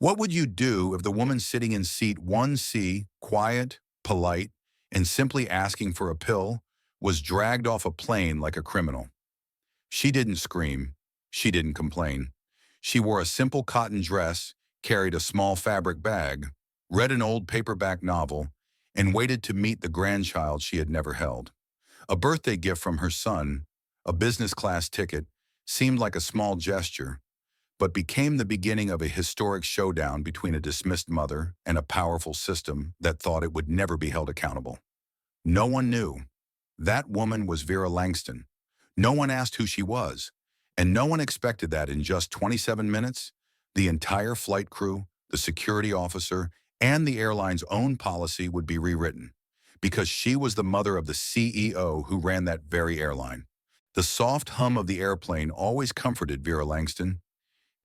What would you do if the woman sitting in seat 1C, quiet, polite, and simply asking for a pill, was dragged off a plane like a criminal? She didn't scream. She didn't complain. She wore a simple cotton dress, carried a small fabric bag, read an old paperback novel, and waited to meet the grandchild she had never held. A birthday gift from her son, a business class ticket, seemed like a small gesture, but became the beginning of a historic showdown between a dismissed mother and a powerful system that thought it would never be held accountable. No one knew. That woman was Vera Langston. No one asked who she was, and no one expected that in just 27 minutes, the entire flight crew, the security officer, and the airline's own policy would be rewritten, because she was the mother of the CEO who ran that very airline. The soft hum of the airplane always comforted Vera Langston.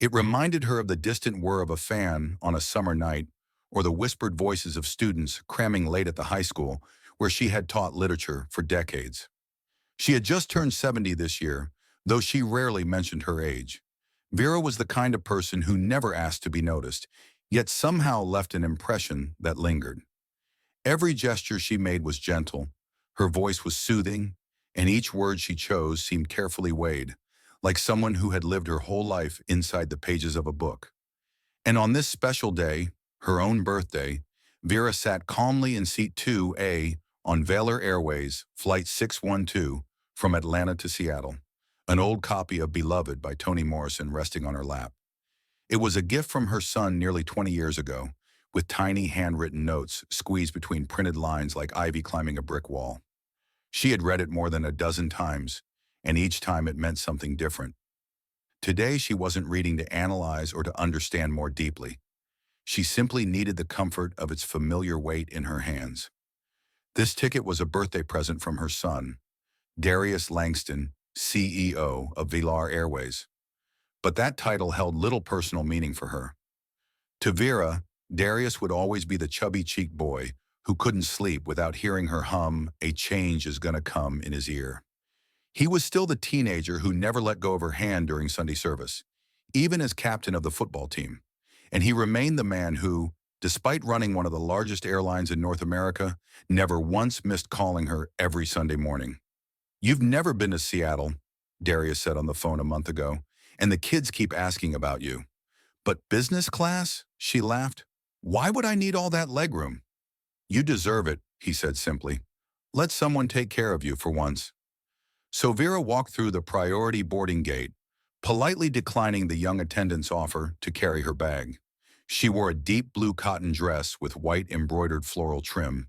It reminded her of the distant whir of a fan on a summer night, or the whispered voices of students cramming late at the high school where she had taught literature for decades. She had just turned 70 this year, though she rarely mentioned her age. Vera was the kind of person who never asked to be noticed, yet somehow left an impression that lingered. Every gesture she made was gentle, her voice was soothing, and each word she chose seemed carefully weighed, like someone who had lived her whole life inside the pages of a book. And on this special day, her own birthday, Vera sat calmly in seat 2A on Valor Airways, Flight 612, from Atlanta to Seattle, an old copy of Beloved by Toni Morrison resting on her lap. It was a gift from her son nearly 20 years ago, with tiny handwritten notes squeezed between printed lines like ivy climbing a brick wall. She had read it more than a dozen times, and each time it meant something different. Today she wasn't reading to analyze or to understand more deeply. She simply needed the comfort of its familiar weight in her hands. This ticket was a birthday present from her son, Darius Langston, CEO of Velar Airways. But that title held little personal meaning for her. To Vera, Darius would always be the chubby-cheeked boy who couldn't sleep without hearing her hum, "A change is gonna come," in his ear. He was still the teenager who never let go of her hand during Sunday service, even as captain of the football team. And he remained the man who, despite running one of the largest airlines in North America, never once missed calling her every Sunday morning. "You've never been to Seattle," Darius said on the phone a month ago, "and the kids keep asking about you." "But business class?" she laughed. "Why would I need all that legroom?" "You deserve it," he said simply. "Let someone take care of you for once." So Vera walked through the priority boarding gate, politely declining the young attendant's offer to carry her bag. She wore a deep blue cotton dress with white embroidered floral trim.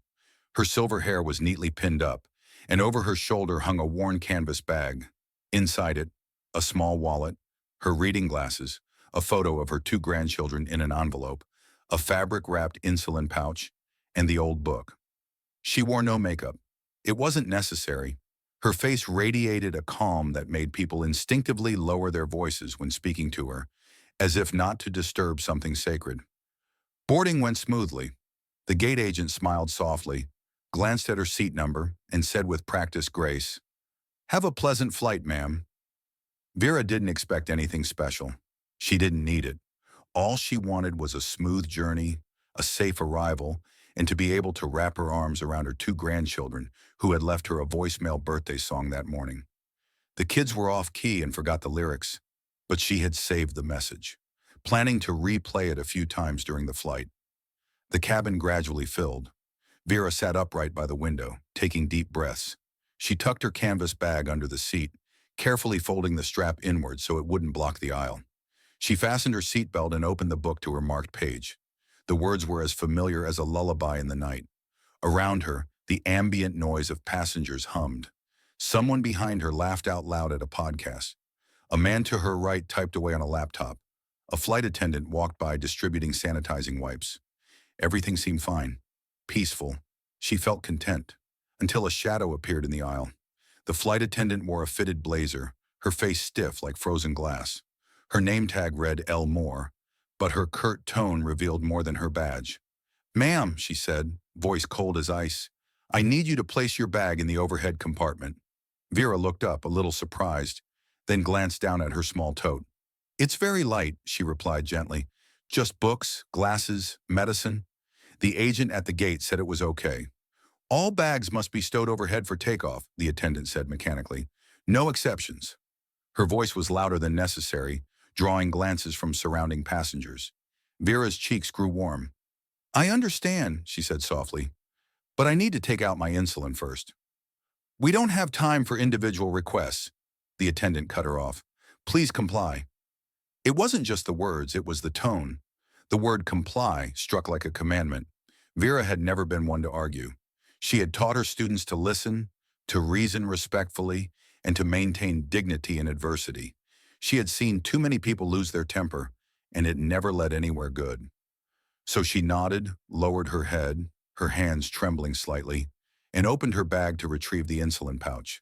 Her silver hair was neatly pinned up, and over her shoulder hung a worn canvas bag. Inside it, a small wallet, her reading glasses, a photo of her 2 grandchildren in an envelope, a fabric-wrapped insulin pouch, and the old book. She wore no makeup. It wasn't necessary. Her face radiated a calm that made people instinctively lower their voices when speaking to her, as if not to disturb something sacred. Boarding went smoothly. The gate agent smiled softly, glanced at her seat number, and said with practiced grace, "Have a pleasant flight, ma'am." Vera didn't expect anything special. She didn't need it. All she wanted was a smooth journey, a safe arrival, and to be able to wrap her arms around her 2 grandchildren who had left her a voicemail birthday song that morning. The kids were off key and forgot the lyrics, but she had saved the message, planning to replay it a few times during the flight. The cabin gradually filled. Vera sat upright by the window, taking deep breaths. She tucked her canvas bag under the seat, carefully folding the strap inward so it wouldn't block the aisle. She fastened her seatbelt and opened the book to her marked page. The words were as familiar as a lullaby in the night. Around her, the ambient noise of passengers hummed. Someone behind her laughed out loud at a podcast. A man to her right typed away on a laptop. A flight attendant walked by distributing sanitizing wipes. Everything seemed fine, peaceful. She felt content, until a shadow appeared in the aisle. The flight attendant wore a fitted blazer, her face stiff like frozen glass. Her name tag read L. Moore, but her curt tone revealed more than her badge. "Ma'am," she said, voice cold as ice, "I need you to place your bag in the overhead compartment." Vera looked up, a little surprised, then glanced down at her small tote. "It's very light," she replied gently. Just books, glasses, medicine. The agent at the gate said it was okay. All bags must be stowed overhead for takeoff, the attendant said mechanically. No exceptions. Her voice was louder than necessary, drawing glances from surrounding passengers. Vera's cheeks grew warm. I understand, she said softly, but I need to take out my insulin first. We don't have time for individual requests, the attendant cut her off. Please comply. It wasn't just the words, it was the tone. The word comply struck like a commandment. Vera had never been one to argue. She had taught her students to listen, to reason respectfully, and to maintain dignity in adversity. She had seen too many people lose their temper, and it never led anywhere good. So she nodded, lowered her head, her hands trembling slightly, and opened her bag to retrieve the insulin pouch.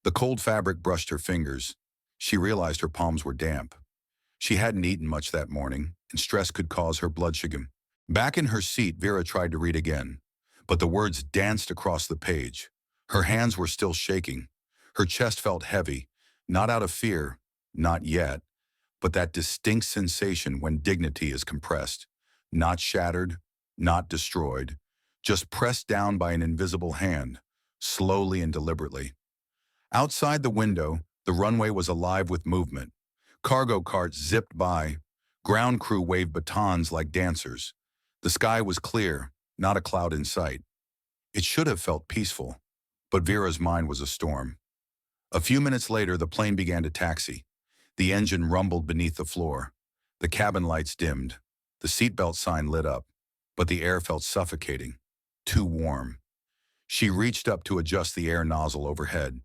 The cold fabric brushed her fingers. She realized her palms were damp. She hadn't eaten much that morning, and stress could cause her blood sugar. Back in her seat, Vera tried to read again, but the words danced across the page. Her hands were still shaking. Her chest felt heavy, not out of fear, not yet, but that distinct sensation when dignity is compressed, not shattered, not destroyed, just pressed down by an invisible hand, slowly and deliberately. Outside the window, the runway was alive with movement. Cargo carts zipped by. Ground crew waved batons like dancers. The sky was clear, not a cloud in sight. It should have felt peaceful, but Vera's mind was a storm. A few minutes later, the plane began to taxi. The engine rumbled beneath the floor. The cabin lights dimmed. The seatbelt sign lit up, but the air felt suffocating, too warm. She reached up to adjust the air nozzle overhead,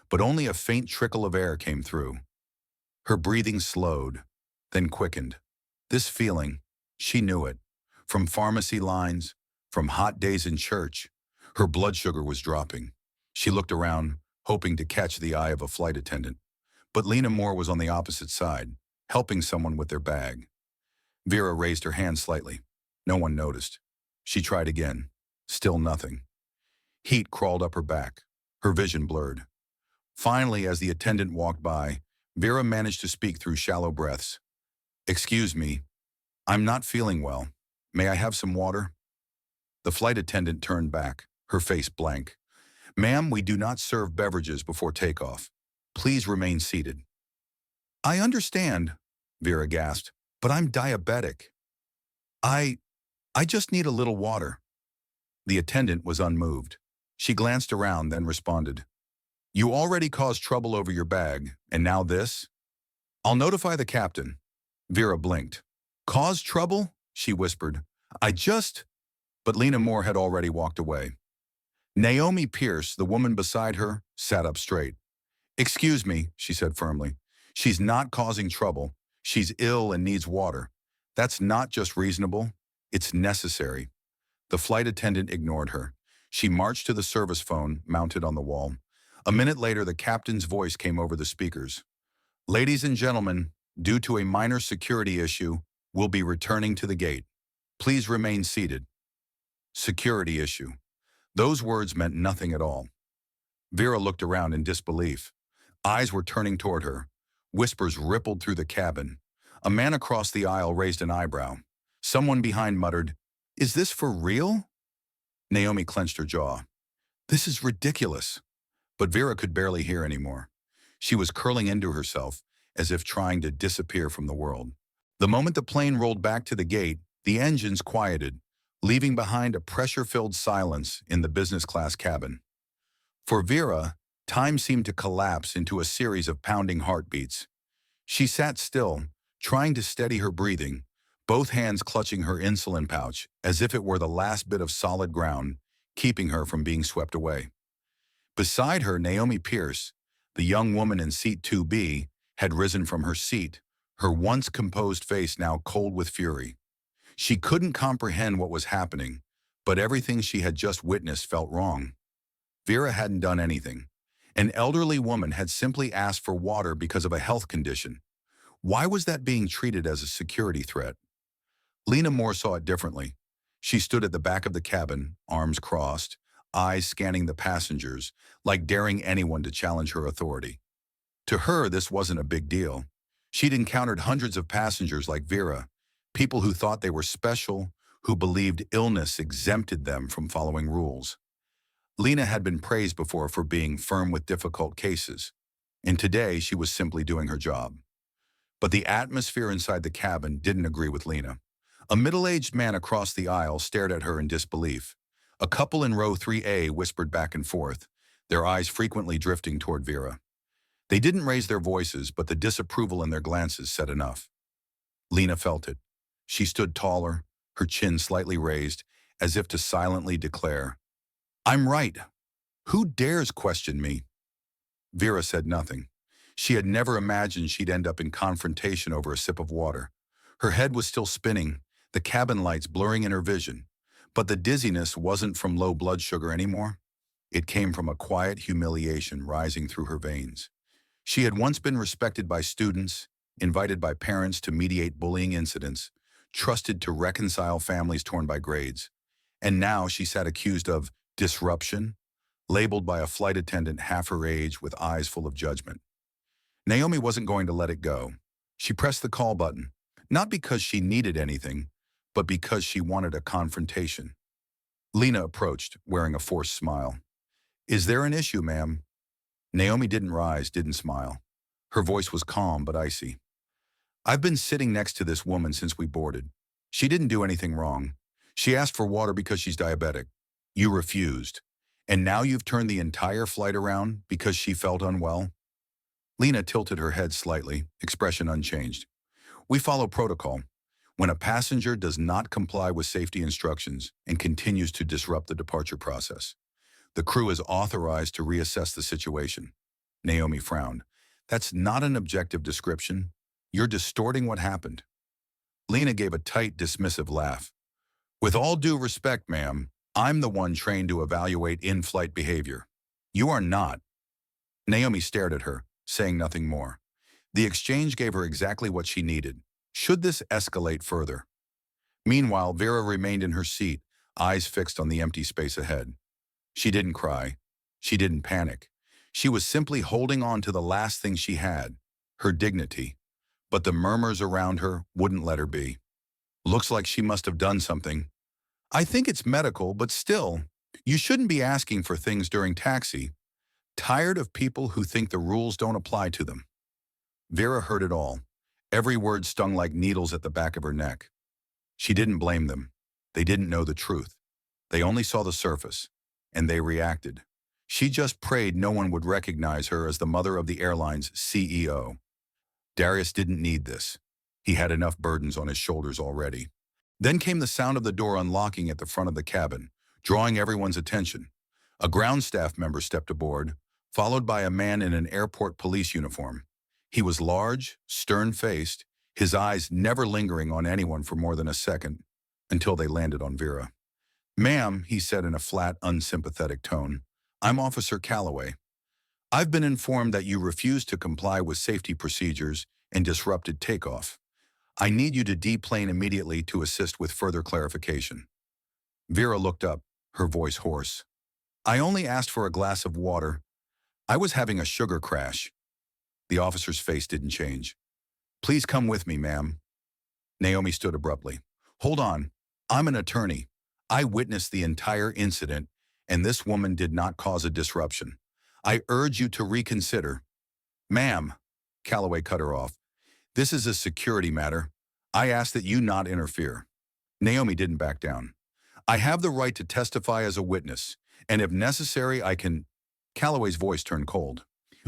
but only a faint trickle of air came through. Her breathing slowed, then quickened. This feeling, she knew it. From pharmacy lines, from hot days in church, her blood sugar was dropping. She looked around, hoping to catch the eye of a flight attendant. But Lena Moore was on the opposite side, helping someone with their bag. Vera raised her hand slightly. No one noticed. She tried again. Still nothing. Heat crawled up her back. Her vision blurred. Finally, as the attendant walked by, Vera managed to speak through shallow breaths. Excuse me, I'm not feeling well. May I have some water? The flight attendant turned back, her face blank. Ma'am, we do not serve beverages before takeoff. Please remain seated. I understand, Vera gasped, but I'm diabetic. I just need a little water. The attendant was unmoved. She glanced around, then responded. You already caused trouble over your bag, and now this? I'll notify the captain. Vera blinked. Cause trouble? She whispered. But Lena Moore had already walked away. Naomi Pierce, the woman beside her, sat up straight. Excuse me, she said firmly. She's not causing trouble. She's ill and needs water. That's not just reasonable, it's necessary. The flight attendant ignored her. She marched to the service phone mounted on the wall. A minute later, the captain's voice came over the speakers. Ladies and gentlemen, due to a minor security issue, we'll be returning to the gate. Please remain seated. Security issue. Those words meant nothing at all. Vera looked around in disbelief. Eyes were turning toward her. Whispers rippled through the cabin. A man across the aisle raised an eyebrow. Someone behind muttered, Is this for real? Naomi clenched her jaw. This is ridiculous. But Vera could barely hear anymore. She was curling into herself, as if trying to disappear from the world. The moment the plane rolled back to the gate, the engines quieted, leaving behind a pressure-filled silence in the business class cabin. For Vera, time seemed to collapse into a series of pounding heartbeats. She sat still, trying to steady her breathing, both hands clutching her insulin pouch as if it were the last bit of solid ground, keeping her from being swept away. Beside her, Naomi Pierce, the young woman in seat 2B, had risen from her seat, her once composed face now cold with fury. She couldn't comprehend what was happening, but everything she had just witnessed felt wrong. Vera hadn't done anything. An elderly woman had simply asked for water because of a health condition. Why was that being treated as a security threat? Lena Moore saw it differently. She stood at the back of the cabin, arms crossed, eyes scanning the passengers, like daring anyone to challenge her authority. To her, this wasn't a big deal. She'd encountered hundreds of passengers like Vera, People who thought they were special, who believed illness exempted them from following rules. Lena had been praised before for being firm with difficult cases, and today she was simply doing her job. But the atmosphere inside the cabin didn't agree with Lena. A middle-aged man across the aisle stared at her in disbelief. A couple in row 3A whispered back and forth, their eyes frequently drifting toward Vera. They didn't raise their voices, but the disapproval in their glances said enough. Lena felt it. She stood taller, her chin slightly raised, as if to silently declare, "I'm right. Who dares question me?" Vera said nothing. She had never imagined she'd end up in confrontation over a sip of water. Her head was still spinning, the cabin lights blurring in her vision. But the dizziness wasn't from low blood sugar anymore. It came from a quiet humiliation rising through her veins. She had once been respected by students, invited by parents to mediate bullying incidents, trusted to reconcile families torn by grades. And now she sat accused of disruption, labeled by a flight attendant half her age with eyes full of judgment. Naomi wasn't going to let it go. She pressed the call button, not because she needed anything, but because she wanted a confrontation. Lena approached, wearing a forced smile. "Is there an issue, ma'am?" Naomi didn't rise, didn't smile. Her voice was calm but icy. "I've been sitting next to this woman since we boarded. She didn't do anything wrong. She asked for water because she's diabetic. You refused. And now you've turned the entire flight around because she felt unwell?" Lena tilted her head slightly, expression unchanged. "We follow protocol. When a passenger does not comply with safety instructions and continues to disrupt the departure process, the crew is authorized to reassess the situation." Naomi frowned. "That's not an objective description. You're distorting what happened." Lena gave a tight, dismissive laugh. "With all due respect, ma'am, I'm the one trained to evaluate in-flight behavior. You are not." Naomi stared at her, saying nothing more. The exchange gave her exactly what she needed. Should this escalate further? Meanwhile, Vera remained in her seat, eyes fixed on the empty space ahead. She didn't cry. She didn't panic. She was simply holding on to the last thing she had, her dignity. But the murmurs around her wouldn't let her be. "Looks like she must have done something." "I think it's medical, but still, you shouldn't be asking for things during taxi." Tired of people who think the rules don't apply to them. Vera heard it all. Every word stung like needles at the back of her neck. She didn't blame them. They didn't know the truth. They only saw the surface, and they reacted. She just prayed no one would recognize her as the mother of the airline's CEO. Darius didn't need this. He had enough burdens on his shoulders already. Then came the sound of the door unlocking at the front of the cabin, drawing everyone's attention. A ground staff member stepped aboard, followed by a man in an airport police uniform. He was large, stern-faced, his eyes never lingering on anyone for more than a second, until they landed on Vera. "Ma'am," he said in a flat, unsympathetic tone, "I'm Officer Calloway. I've been informed that you refused to comply with safety procedures and disrupted takeoff. I need you to deplane immediately to assist with further clarification." Vera looked up, her voice hoarse. "I only asked for a glass of water. I was having a sugar crash." The officer's face didn't change. "Please come with me, ma'am." Naomi stood abruptly. "Hold on. I'm an attorney. I witnessed the entire incident, and this woman did not cause a disruption. I urge you to reconsider." "Ma'am," Calloway cut her off, "this is a security matter. I ask that you not interfere." Naomi didn't back down. "I have the right to testify as a witness, and if necessary, I can—" Calloway's voice turned cold.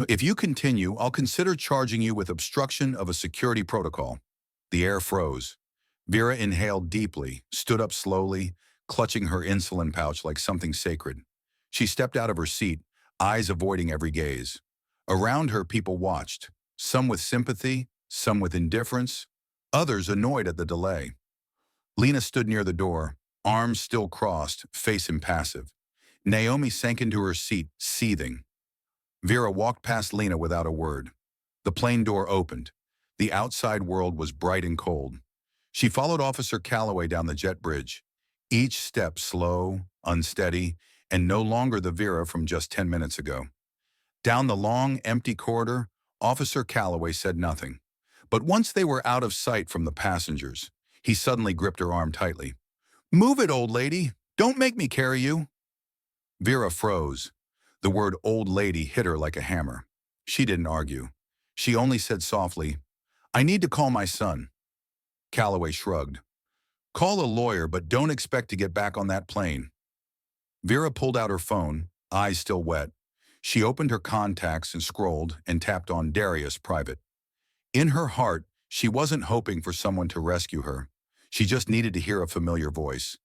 "If you continue, I'll consider charging you with obstruction of a security protocol." The air froze. Vera inhaled deeply, stood up slowly, clutching her insulin pouch like something sacred. She stepped out of her seat, eyes avoiding every gaze. Around her, people watched, some with sympathy, some with indifference, others annoyed at the delay. Lena stood near the door, arms still crossed, face impassive. Naomi sank into her seat, seething. Vera walked past Lena without a word. The plane door opened. The outside world was bright and cold. She followed Officer Calloway down the jet bridge, each step slow, unsteady, and no longer the Vera from just 10 minutes ago. Down the long, empty corridor, Officer Calloway said nothing. But once they were out of sight from the passengers, He suddenly gripped her arm tightly. "Move it, old lady! Don't make me carry you!" Vera froze. The word old lady hit her like a hammer. She didn't argue. She only said softly, "I need to call my son." Calloway shrugged. "Call a lawyer, but don't expect to get back on that plane." Vera pulled out her phone, eyes still wet. She opened her contacts and scrolled and tapped on Darius Private. In her heart, she wasn't hoping for someone to rescue her. She just needed to hear a familiar voice.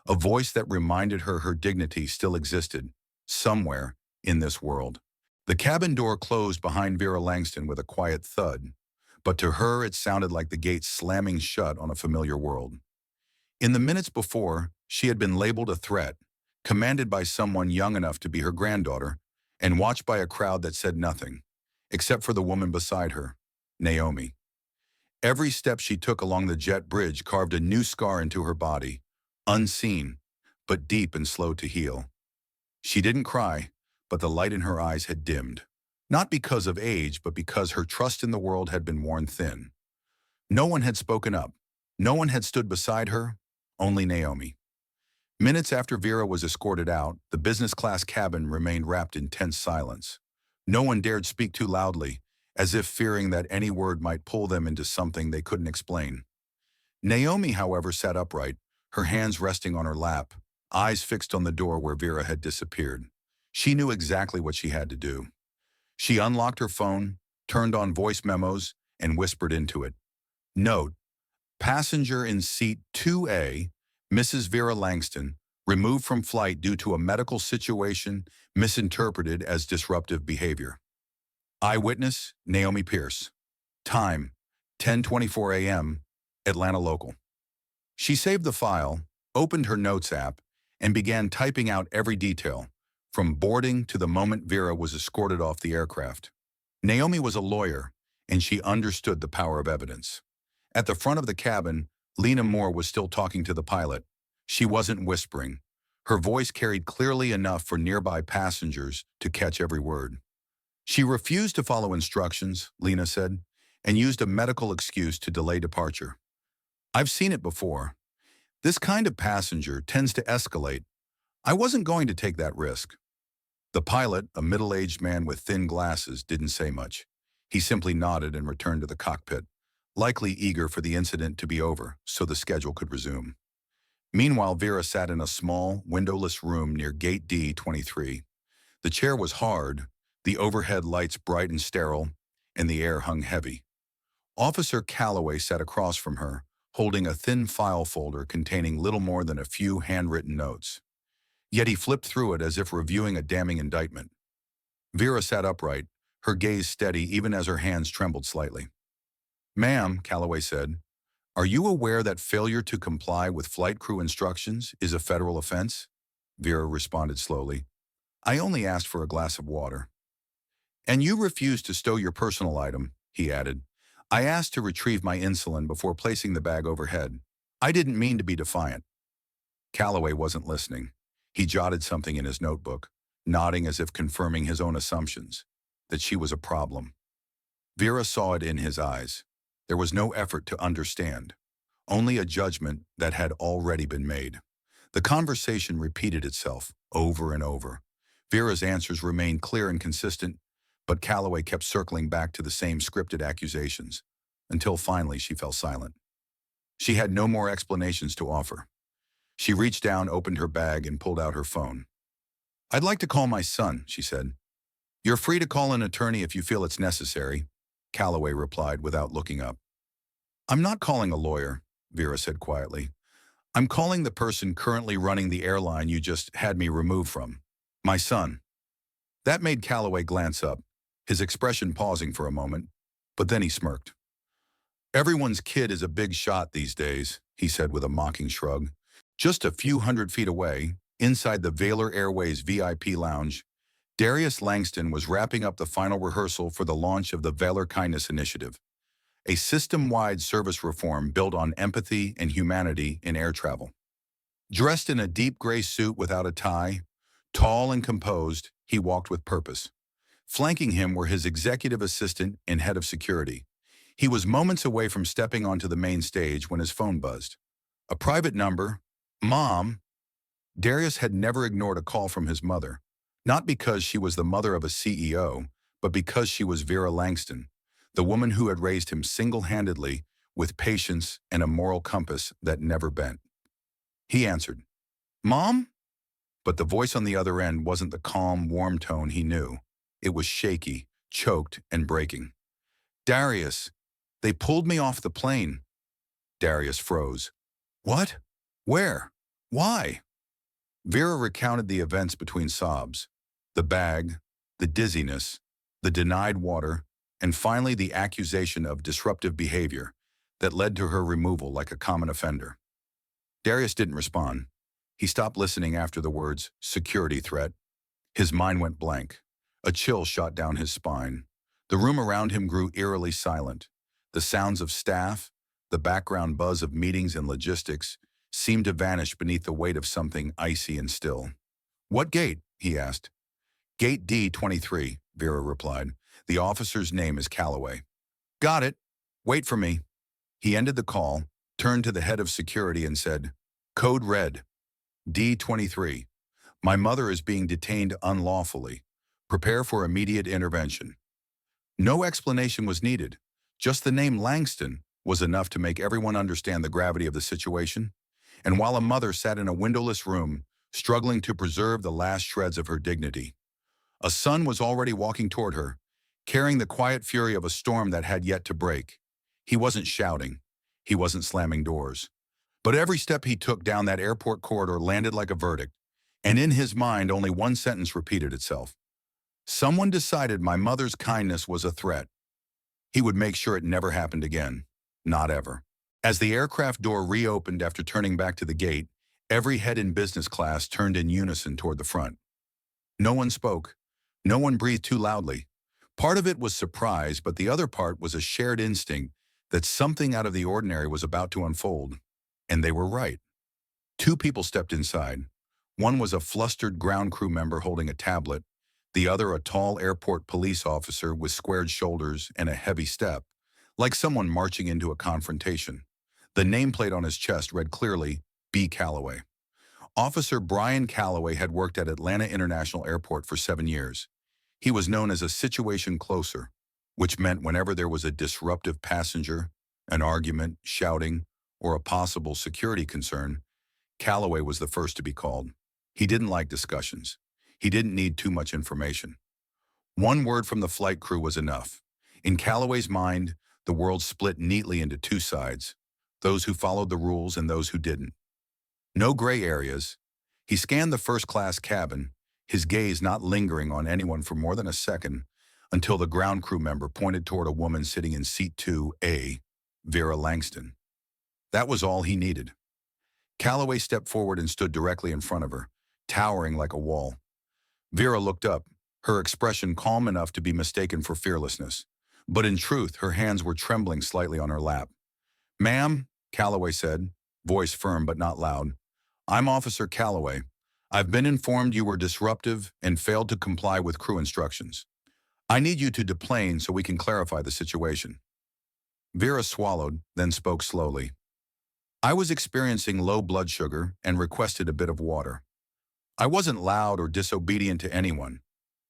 A voice that reminded her her dignity still existed, somewhere in this world. The cabin door closed behind Vera Langston with a quiet thud, but to her it sounded like the gate slamming shut on a familiar world. In the minutes before, she had been labeled a threat, commanded by someone young enough to be her granddaughter, and watched by a crowd that said nothing, except for the woman beside her, Naomi. Every step she took along the jet bridge carved a new scar into her body, unseen, but deep and slow to heal. She didn't cry, but the light in her eyes had dimmed. Not because of age, but because her trust in the world had been worn thin. No one had spoken up. No one had stood beside her, only Naomi. Minutes after Vera was escorted out, the business-class cabin remained wrapped in tense silence. No one dared speak too loudly, as if fearing that any word might pull them into something they couldn't explain. Naomi, however, sat upright, her hands resting on her lap, eyes fixed on the door where Vera had disappeared. She knew exactly what she had to do. She unlocked her phone, turned on voice memos, and whispered into it. "Note, passenger in seat 2A, Mrs. Vera Langston, removed from flight due to a medical situation misinterpreted as disruptive behavior. Eyewitness, Naomi Pierce. Time, 10:24 a.m., Atlanta local." She saved the file, opened her notes app, and began typing out every detail, from boarding to the moment Vera was escorted off the aircraft. Naomi was a lawyer, and she understood the power of evidence. At the front of the cabin, Lena Moore was still talking to the pilot. She wasn't whispering. Her voice carried clearly enough for nearby passengers to catch every word. She refused to follow instructions, Lena said, and used a medical excuse to delay departure. "I've seen it before. This kind of passenger tends to escalate. I wasn't going to take that risk." The pilot, a middle-aged man with thin glasses, didn't say much. He simply nodded and returned to the cockpit, likely eager for the incident to be over so the schedule could resume. Meanwhile, Vera sat in a small, windowless room near gate D23. The chair was hard, the overhead lights bright and sterile, and the air hung heavy. Officer Calloway sat across from her, holding a thin file folder containing little more than a few handwritten notes. Yet he flipped through it as if reviewing a damning indictment. Vera sat upright, her gaze steady even as her hands trembled slightly. "Ma'am," Calloway said, "are you aware that failure to comply with flight crew instructions is a federal offense?" Vera responded slowly. "I only asked for a glass of water." "And you refused to stow your personal item," he added. "I asked to retrieve my insulin before placing the bag overhead. I didn't mean to be defiant." Calloway wasn't listening. He jotted something in his notebook, nodding as if confirming his own assumptions, that she was a problem. Vera saw it in his eyes. There was no effort to understand, only a judgment that had already been made. The conversation repeated itself over and over. Vera's answers remained clear and consistent, but Calloway kept circling back to the same scripted accusations, until finally she fell silent. She had no more explanations to offer. She reached down, opened her bag, and pulled out her phone. "I'd like to call my son," she said. "You're free to call an attorney if you feel it's necessary," Calloway replied without looking up. "I'm not calling a lawyer," Vera said quietly. "I'm calling the person currently running the airline you just had me removed from. My son." That made Calloway glance up, his expression pausing for a moment, but then he smirked. "Everyone's kid is a big shot these days," he said with a mocking shrug. Just a few hundred feet away, inside the Valor Airways VIP lounge, Darius Langston was wrapping up the final rehearsal for the launch of the Valor Kindness Initiative, a system-wide service reform built on empathy and humanity in air travel. Dressed in a deep gray suit without a tie, tall and composed, he walked with purpose. Flanking him were his executive assistant and head of security. He was moments away from stepping onto the main stage when his phone buzzed. A private number. Mom. Darius had never ignored a call from his mother, not because she was the mother of a CEO, but because she was Vera Langston, the woman who had raised him single-handedly with patience and a moral compass that never bent. He answered, "Mom?" But the voice on the other end wasn't the calm, warm tone he knew. It was shaky, choked, and breaking. "Darius, they pulled me off the plane." Darius froze. "What? Where? Why?" Vera recounted the events between sobs. The bag, the dizziness, the denied water, and finally the accusation of disruptive behavior that led to her removal like a common offender. Darius didn't respond. He stopped listening after the words, security threat. His mind went blank. A chill shot down his spine. The room around him grew eerily silent. The sounds of staff, the background buzz of meetings and logistics, seemed to vanish beneath the weight of something icy and still. "What gate?" he asked. "Gate D23, Vera replied. "The officer's name is Calloway." "Got it. Wait for me." He ended the call, turned to the head of security and said, "Code red. D23. My mother is being detained unlawfully. Prepare for immediate intervention." No explanation was needed. Just the name Langston was enough to make everyone understand the gravity of the situation. And while a mother sat in a windowless room, struggling to preserve the last shreds of her dignity, a son was already walking toward her, carrying the quiet fury of a storm that had yet to break. He wasn't shouting. He wasn't slamming doors. But every step he took down that airport corridor landed like a verdict, and in his mind only one sentence repeated itself. Someone decided my mother's kindness was a threat. He would make sure it never happened again. Not ever. As the aircraft door reopened after turning back to the gate, every head in business class turned in unison toward the front. No one spoke. No one breathed too loudly. Part of it was surprise, but the other part was a shared instinct that something out of the ordinary was about to unfold. And they were right. Two people stepped inside. One was a flustered ground crew member holding a tablet, the other a tall airport police officer with squared shoulders and a heavy step, like someone marching into a confrontation. The nameplate on his chest read clearly, B. Calloway. Officer Brian Calloway had worked at Atlanta International Airport for 7 years. He was known as a situation closer, which meant whenever there was a disruptive passenger, an argument, shouting, or a possible security concern, Calloway was the first to be called. He didn't like discussions. He didn't need too much information. One word from the flight crew was enough. In Calloway's mind, the world split neatly into two sides, those who followed the rules and those who didn't. No gray areas. He scanned the first-class cabin, his gaze not lingering on anyone for more than a second, until the ground crew member pointed toward a woman sitting in seat 2A, Vera Langston. That was all he needed. Calloway stepped forward and stood directly in front of her, towering like a wall. Vera looked up, her expression calm enough to be mistaken for fearlessness. But in truth, her hands were trembling slightly on her lap. "Ma'am," Calloway said, voice firm but not loud, "I'm Officer Calloway. I've been informed you were disruptive and failed to comply with crew instructions. I need you to deplane so we can clarify the situation." Vera swallowed, then spoke slowly. "I was experiencing low blood sugar and requested a bit of water. I wasn't loud or disobedient to anyone."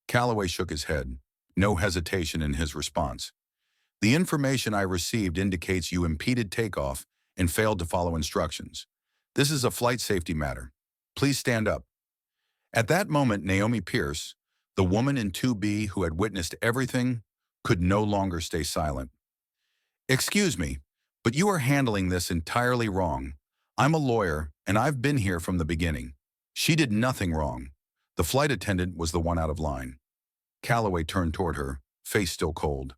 Calloway shook his head, no hesitation in his response. "The information I received indicates you impeded takeoff and failed to follow instructions. This is a flight safety matter. Please stand up." At that moment, Naomi Pierce, the woman in 2B who had witnessed everything, could no longer stay silent. "Excuse me, but you are handling this entirely wrong. I'm a lawyer, and I've been here from the beginning. She did nothing wrong. The flight attendant was the one out of line." Calloway turned toward her, face still cold.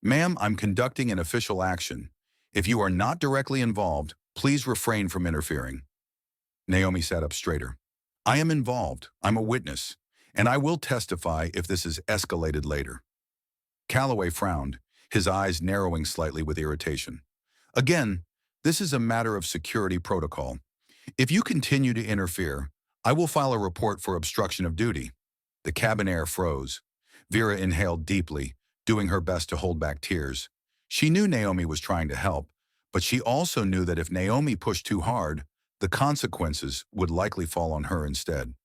"Ma'am, I'm conducting an official action. If you are not directly involved, please refrain from interfering." Naomi sat up straighter. "I am involved. I'm a witness, and I will testify if this is escalated later." Calloway frowned, his eyes narrowing slightly with irritation. "Again, this is a matter of security protocol. If you continue to interfere, I will file a report for obstruction of duty." The cabin air froze. Vera inhaled deeply, doing her best to hold back tears. She knew Naomi was trying to help, but she also knew that if Naomi pushed too hard, the consequences would likely fall on her instead.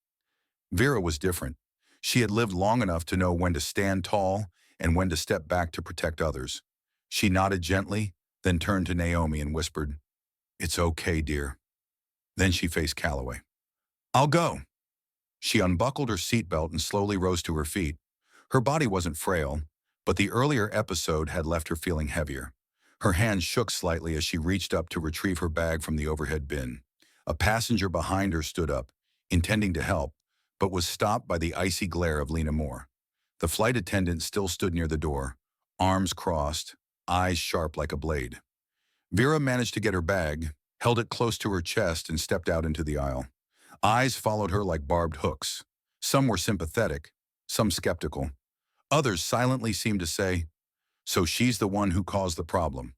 Vera was different. She had lived long enough to know when to stand tall and when to step back to protect others. She nodded gently, then turned to Naomi and whispered, "It's okay, dear." Then she faced Calloway. "I'll go." She unbuckled her seatbelt and slowly rose to her feet. Her body wasn't frail, but the earlier episode had left her feeling heavier. Her hands shook slightly as she reached up to retrieve her bag from the overhead bin. A passenger behind her stood up, intending to help, but was stopped by the icy glare of Lena Moore. The flight attendant still stood near the door, arms crossed, eyes sharp like a blade. Vera managed to get her bag, held it close to her chest, and stepped out into the aisle. Eyes followed her like barbed hooks. Some were sympathetic, some skeptical. Others silently seemed to say, "So she's the one who caused the problem."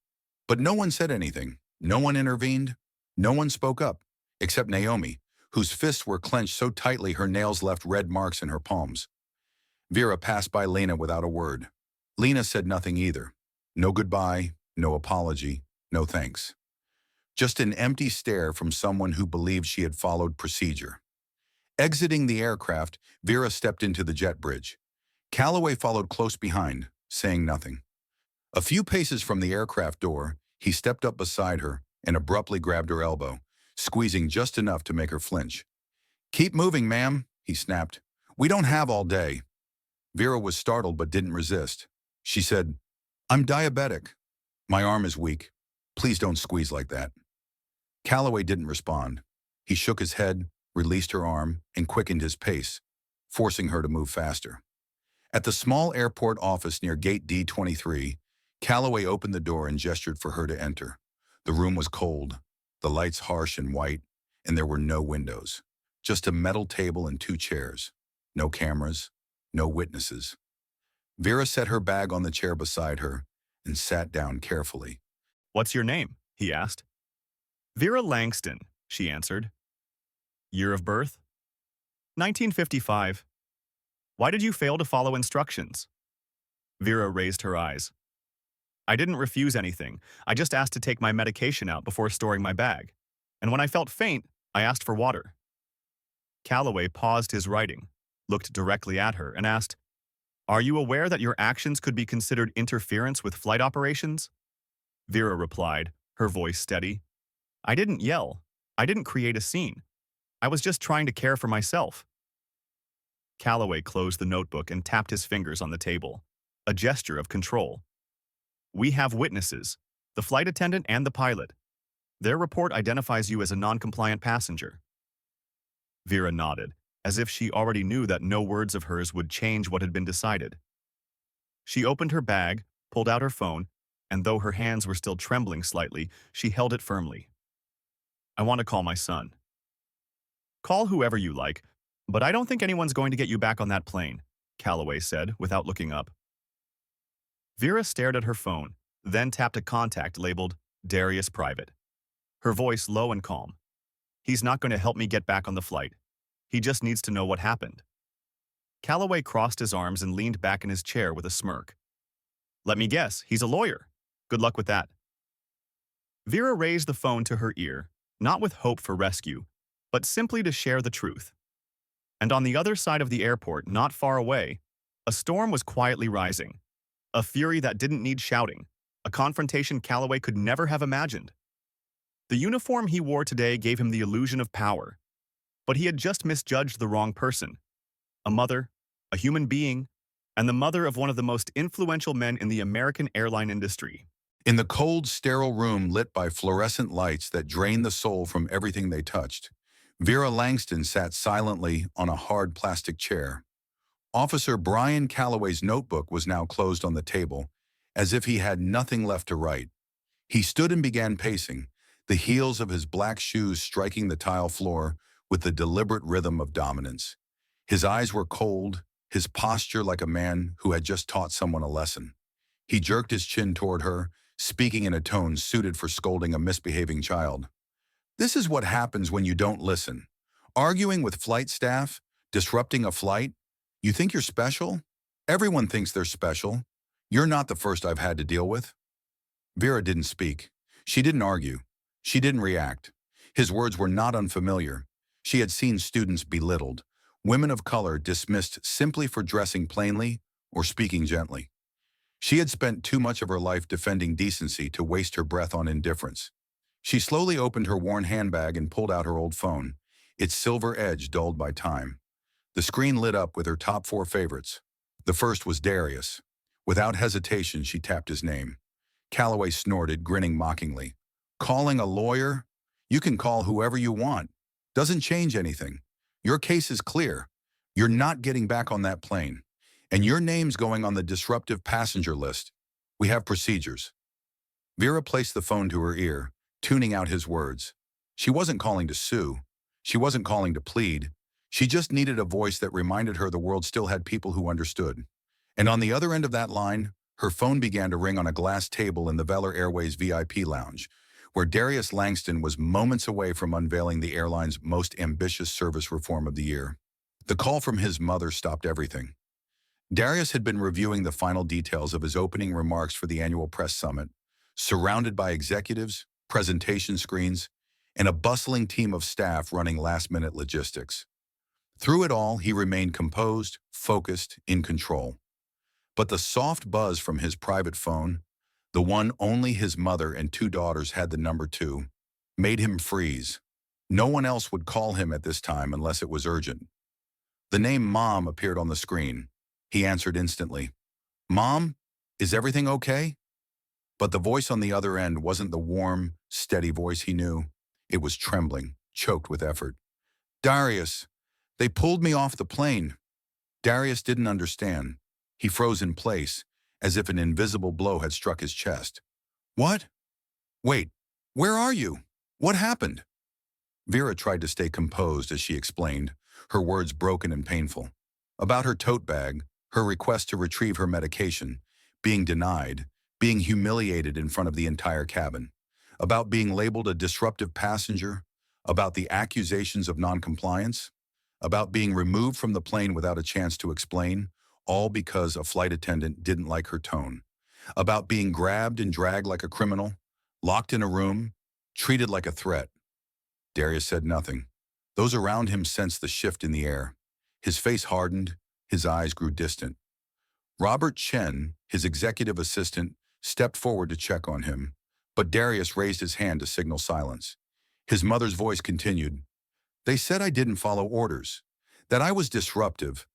But no one said anything. No one intervened. No one spoke up, except Naomi, whose fists were clenched so tightly her nails left red marks in her palms. Vera passed by Lena without a word. Lena said nothing either. No goodbye, no apology, no thanks. Just an empty stare from someone who believed she had followed procedure. Exiting the aircraft, Vera stepped into the jet bridge. Calloway followed close behind, saying nothing. A few paces from the aircraft door, he stepped up beside her and abruptly grabbed her elbow, squeezing just enough to make her flinch. "Keep moving, ma'am," he snapped. "We don't have all day." Vera was startled but didn't resist. She said, "I'm diabetic. My arm is weak. Please don't squeeze like that." Calloway didn't respond. He shook his head, released her arm, and quickened his pace, forcing her to move faster. At the small airport office near gate D23, Calloway opened the door and gestured for her to enter. The room was cold, the lights harsh and white, and there were no windows. Just a metal table and two chairs. No cameras, no witnesses. Vera set her bag on the chair beside her and sat down carefully. "What's your name?" he asked. "Vera Langston," she answered. "Year of birth?" "1955. Why did you fail to follow instructions?" Vera raised her eyes. "I didn't refuse anything. I just asked to take my medication out before storing my bag. And when I felt faint, I asked for water." Calloway paused his writing, looked directly at her, and asked, "Are you aware that your actions could be considered interference with flight operations?" Vera replied, her voice steady. "I didn't yell. I didn't create a scene. I was just trying to care for myself." Calloway closed the notebook and tapped his fingers on the table, a gesture of control. "We have witnesses, the flight attendant and the pilot. Their report identifies you as a non-compliant passenger." Vera nodded, as if she already knew that no words of hers would change what had been decided. She opened her bag, pulled out her phone, and though her hands were still trembling slightly, she held it firmly. "I want to call my son." "Call whoever you like, but I don't think anyone's going to get you back on that plane," Calloway said, without looking up. Vera stared at her phone, then tapped a contact labeled Darius Private. Her voice low and calm. "He's not going to help me get back on the flight. He just needs to know what happened." Calloway crossed his arms and leaned back in his chair with a smirk. "Let me guess, he's a lawyer. Good luck with that." Vera raised the phone to her ear, not with hope for rescue, but simply to share the truth. And on the other side of the airport, not far away, a storm was quietly rising. A fury that didn't need shouting, a confrontation Calloway could never have imagined. The uniform he wore today gave him the illusion of power, but he had just misjudged the wrong person. A mother, a human being, and the mother of one of the most influential men in the American airline industry. In the cold, sterile room lit by fluorescent lights that drained the soul from everything they touched, Vera Langston sat silently on a hard plastic chair. Officer Brian Calloway's notebook was now closed on the table, as if he had nothing left to write. He stood and began pacing, the heels of his black shoes striking the tile floor with the deliberate rhythm of dominance. His eyes were cold, his posture like a man who had just taught someone a lesson. He jerked his chin toward her, speaking in a tone suited for scolding a misbehaving child. "This is what happens when you don't listen. Arguing with flight staff, disrupting a flight. You think you're special? Everyone thinks they're special. You're not the first I've had to deal with." Vera didn't speak. She didn't argue. She didn't react. His words were not unfamiliar. She had seen students belittled, women of color dismissed simply for dressing plainly or speaking gently. She had spent too much of her life defending decency to waste her breath on indifference. She slowly opened her worn handbag and pulled out her old phone, its silver edge dulled by time. The screen lit up with her top four favorites. The first was Darius. Without hesitation, she tapped his name. Calloway snorted, grinning mockingly. Calling a lawyer? You can call whoever you want. Doesn't change anything. Your case is clear. You're not getting back on that plane. And your name's going on the disruptive passenger list. We have procedures. Vera placed the phone to her ear, tuning out his words. She wasn't calling to sue. She wasn't calling to plead. She just needed a voice that reminded her the world still had people who understood. And on the other end of that line, her phone began to ring on a glass table in the Velar Airways VIP lounge, where Darius Langston was moments away from unveiling the airline's most ambitious service reform of the year. The call from his mother stopped everything. Darius had been reviewing the final details of his opening remarks for the annual press summit, surrounded by executives, presentation screens, and a bustling team of staff running last-minute logistics. Through it all, he remained composed, focused, in control. But the soft buzz from his private phone, the one only his mother and two daughters had the number to, made him freeze. No one else would call him at this time unless it was urgent. The name Mom appeared on the screen. He answered instantly. Mom, is everything okay? But the voice on the other end wasn't the warm, steady voice he knew. It was trembling, choked with effort. Darius, they pulled me off the plane. Darius didn't understand. He froze in place, as if an invisible blow had struck his chest. What? Wait, where are you? What happened? Vera tried to stay composed as she explained, her words broken and painful. About her tote bag, her request to retrieve her medication, being denied, being humiliated in front of the entire cabin, about being labeled a disruptive passenger, about the accusations of noncompliance, about being removed from the plane without a chance to explain, all because a flight attendant didn't like her tone, about being grabbed and dragged like a criminal, locked in a room, treated like a threat. Darius said nothing. Those around him sensed the shift in the air. His face hardened, his eyes grew distant. Robert Chen, his executive assistant, stepped forward to check on him, but Darius raised his hand to signal silence. His mother's voice continued. They said I didn't follow orders, that I was disruptive.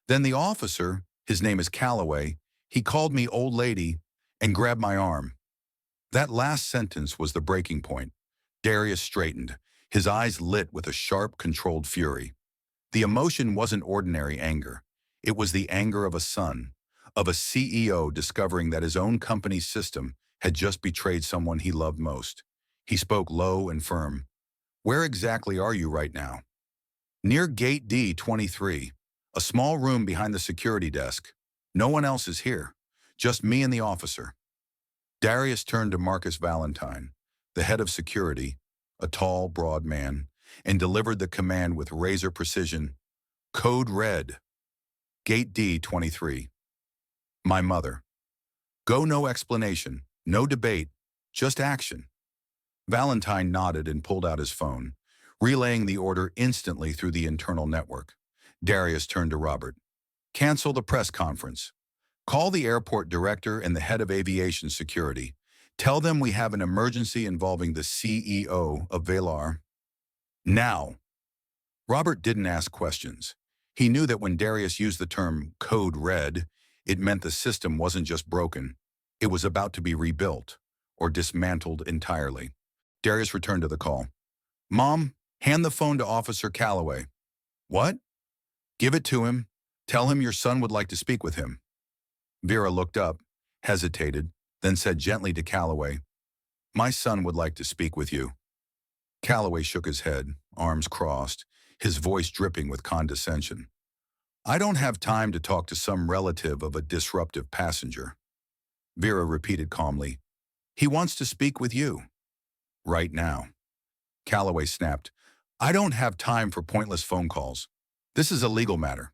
Then the officer, his name is Calloway, he called me old lady and grabbed my arm. That last sentence was the breaking point. Darius straightened, his eyes lit with a sharp, controlled fury. The emotion wasn't ordinary anger. It was the anger of a son, of a CEO discovering that his own company's system had just betrayed someone he loved most. He spoke low and firm. Where exactly are you right now? Near Gate D23, a small room behind the security desk. No one else is here, just me and the officer. Darius turned to Marcus Valentine, the head of security, a tall, broad man, and delivered the command with razor precision. Code red. Gate D23. My mother. Go, no explanation, no debate, just action. Valentine nodded and pulled out his phone, relaying the order instantly through the internal network. Darius turned to Robert. Cancel the press conference. Call the airport director and the head of aviation security. Tell them we have an emergency involving the CEO of Velar. Now. Robert didn't ask questions. He knew that when Darius used the term code red, it meant the system wasn't just broken. It was about to be rebuilt or dismantled entirely. Darius returned to the call. Mom, hand the phone to Officer Calloway. What? Give it to him. Tell him your son would like to speak with him. Vera looked up, hesitated, then said gently to Calloway, My son would like to speak with you. Calloway shook his head, arms crossed, his voice dripping with condescension. I don't have time to talk to some relative of a disruptive passenger. Vera repeated calmly, He wants to speak with you. Right now. Calloway snapped, I don't have time for pointless phone calls. This is a legal matter.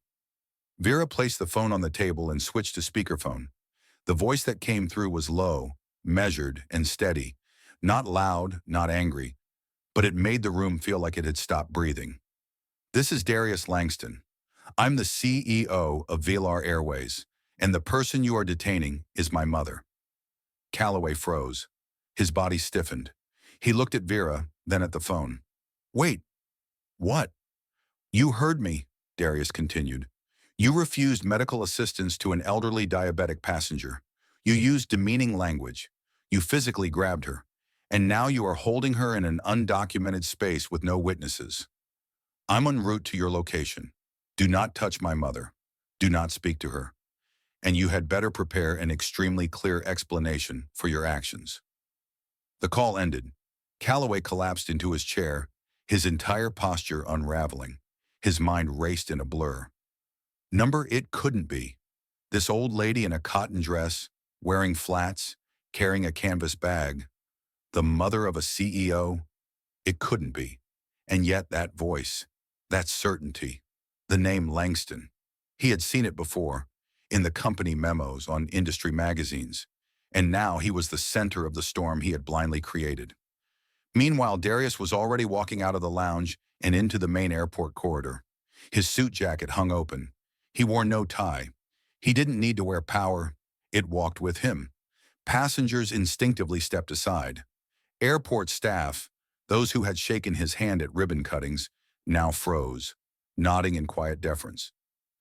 Vera placed the phone on the table and switched to speakerphone. The voice that came through was low, measured, and steady. Not loud, not angry, but it made the room feel like it had stopped breathing. "This is Darius Langston. I'm the CEO of Velar Airways, and the person you are detaining is my mother." Calloway froze. His body stiffened. He looked at Vera, then at the phone. "Wait, what?" "You heard me," Darius continued. "You refused medical assistance to an elderly diabetic passenger. You used demeaning language. You physically grabbed her. And now you are holding her in an undocumented space with no witnesses. I'm en route to your location. Do not touch my mother. Do not speak to her. And you had better prepare an extremely clear explanation for your actions." The call ended. Calloway collapsed into his chair, his entire posture unraveling. His mind raced in a blur. It couldn't be. This old lady in a cotton dress, wearing flats, carrying a canvas bag. The mother of a CEO? It couldn't be. And yet that voice, that certainty, the name Langston. He had seen it before, in the company memos on industry magazines, and now he was the center of the storm he had blindly created. Meanwhile, Darius was already walking out of the lounge and into the main airport corridor. His suit jacket hung open. He wore no tie. He didn't need to wear power. It walked with him. Passengers instinctively stepped aside. Airport staff, those who had shaken his hand at ribbon cuttings, now froze, nodding in quiet deference.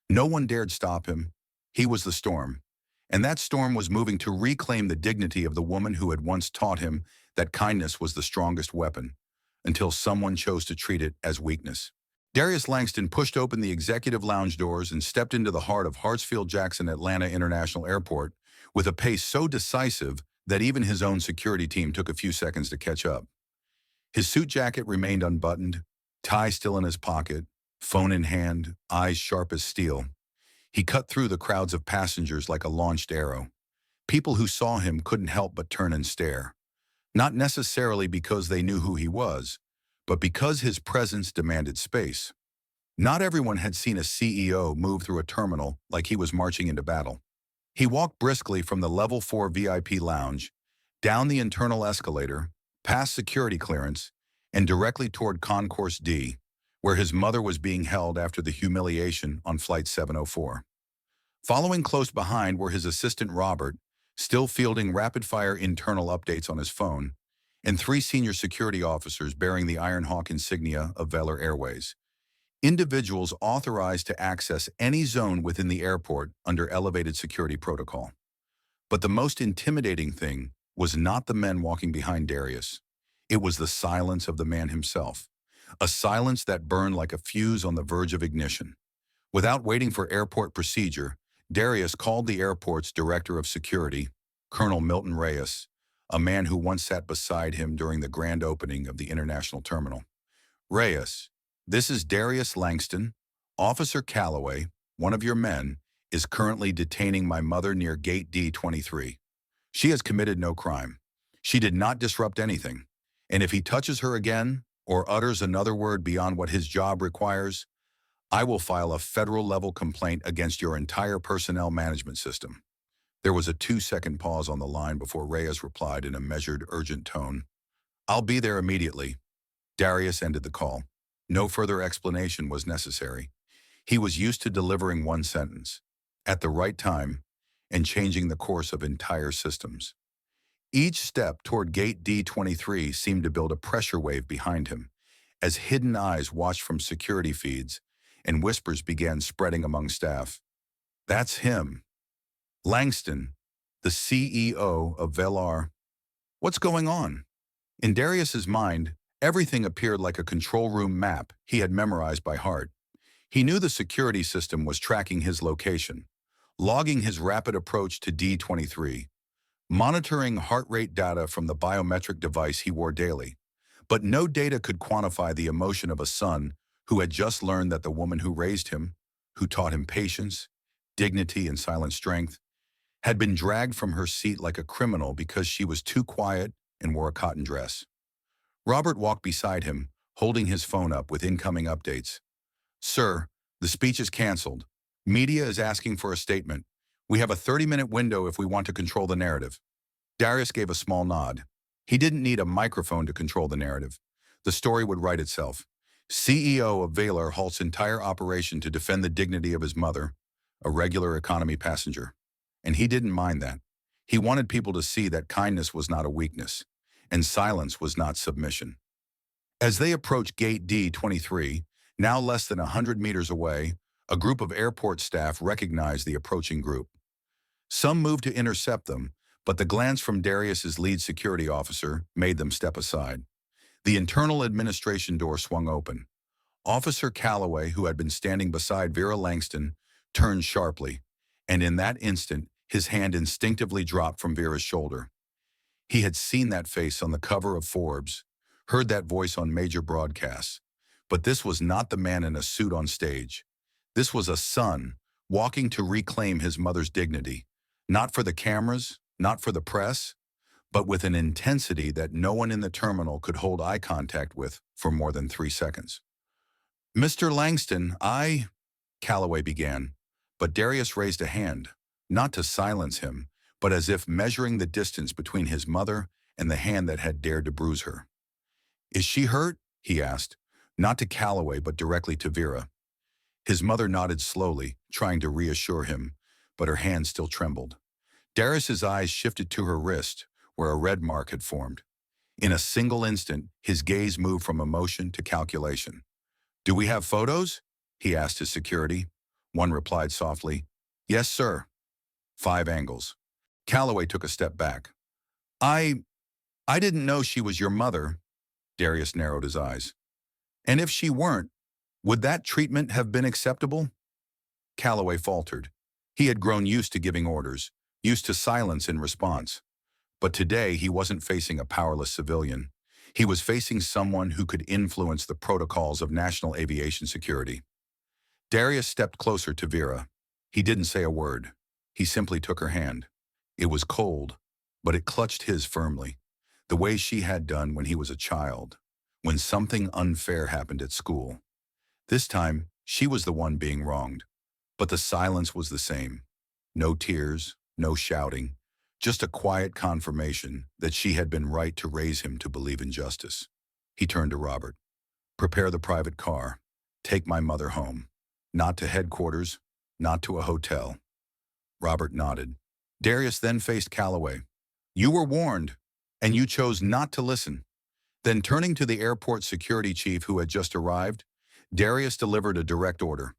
No one dared stop him. He was the storm. And that storm was moving to reclaim the dignity of the woman who had once taught him that kindness was the strongest weapon, until someone chose to treat it as weakness. Darius Langston pushed open the executive lounge doors and stepped into the heart of Hartsfield-Jackson Atlanta International Airport with a pace so decisive that even his own security team took a few seconds to catch up. His suit jacket remained unbuttoned, tie still in his pocket, phone in hand, eyes sharp as steel. He cut through the crowds of passengers like a launched arrow. People who saw him couldn't help but turn and stare. Not necessarily because they knew who he was, but because his presence demanded space. Not everyone had seen a CEO move through a terminal like he was marching into battle. He walked briskly from the Level 4 VIP lounge, down the internal escalator, past security clearance, and directly toward Concourse D, where his mother was being held after the humiliation on Flight 704. Following close behind were his assistant Robert, still fielding rapid-fire internal updates on his phone, and 3 senior security officers bearing the Iron Hawk insignia of Velar Airways. Individuals authorized to access any zone within the airport under elevated security protocol. But the most intimidating thing was not the men walking behind Darius. It was the silence of the man himself, a silence that burned like a fuse on the verge of ignition. Without waiting for airport procedure, Darius called the airport's director of security, Colonel Milton Reyes, a man who once sat beside him during the grand opening of the international terminal. "Reyes, this is Darius Langston. Officer Calloway, one of your men, is currently detaining my mother near Gate D23. She has committed no crime. She did not disrupt anything. And if he touches her again, or utters another word beyond what his job requires, I will file a federal-level complaint against your entire personnel management system." There was a 2-second pause on the line before Reyes replied in a measured, urgent tone. "I'll be there immediately." Darius ended the call. No further explanation was necessary. He was used to delivering one sentence, at the right time, and changing the course of entire systems. Each step toward Gate D23 seemed to build a pressure wave behind him, as hidden eyes watched from security feeds, and whispers began spreading among staff. "That's him. Langston, the CEO of Velar. What's going on?" In Darius's mind, everything appeared like a control room map he had memorized by heart. He knew the security system was tracking his location, logging his rapid approach to D23, monitoring heart rate data from the biometric device he wore daily. But no data could quantify the emotion of a son who had just learned that the woman who raised him, who taught him patience, dignity, and silent strength, had been dragged from her seat like a criminal because she was too quiet and wore a cotton dress. Robert walked beside him, holding his phone up with incoming updates. "Sir, the speech is canceled. Media is asking for a statement. We have a 30-minute window if we want to control the narrative." Darius gave a small nod. He didn't need a microphone to control the narrative. The story would write itself. CEO of Valor halts entire operation to defend the dignity of his mother, a regular economy passenger. And he didn't mind that. He wanted people to see that kindness was not a weakness, and silence was not submission. As they approached Gate D23, now less than 100 meters away, a group of airport staff recognized the approaching group. Some moved to intercept them, but the glance from Darius's lead security officer made them step aside. The internal administration door swung open. Officer Calloway, who had been standing beside Vera Langston, turned sharply, and in that instant, his hand instinctively dropped from Vera's shoulder. He had seen that face on the cover of Forbes, heard that voice on major broadcasts, but this was not the man in a suit on stage. This was a son walking to reclaim his mother's dignity, not for the cameras, not for the press, but with an intensity that no one in the terminal could hold eye contact with for more than 3 seconds. "Mr. Langston, Calloway began, but Darius raised a hand, not to silence him, but as if measuring the distance between his mother and the hand that had dared to bruise her. "Is she hurt?" he asked, not to Calloway but directly to Vera. His mother nodded slowly, trying to reassure him, but her hand still trembled. Darius's eyes shifted to her wrist, where a red mark had formed. In a single instant, his gaze moved from emotion to calculation. "Do we have photos?" he asked his security. One replied softly, "Yes, sir." 5 angles. Calloway took a step back. I didn't know she was your mother." Darius narrowed his eyes. "And if she weren't, would that treatment have been acceptable?" Calloway faltered. He had grown used to giving orders, used to silence in response. But today he wasn't facing a powerless civilian. He was facing someone who could influence the protocols of national aviation security. Darius stepped closer to Vera. He didn't say a word. He simply took her hand. It was cold, but it clutched his firmly, the way she had done when he was a child, when something unfair happened at school. This time, she was the one being wronged, but the silence was the same. No tears, no shouting, just a quiet confirmation that she had been right to raise him to believe in justice. He turned to Robert. "Prepare the private car. Take my mother home. Not to headquarters, not to a hotel." Robert nodded. Darius then faced Calloway. "You were warned, and you chose not to listen." Then turning to the airport security chief who had just arrived, Darius delivered a direct order.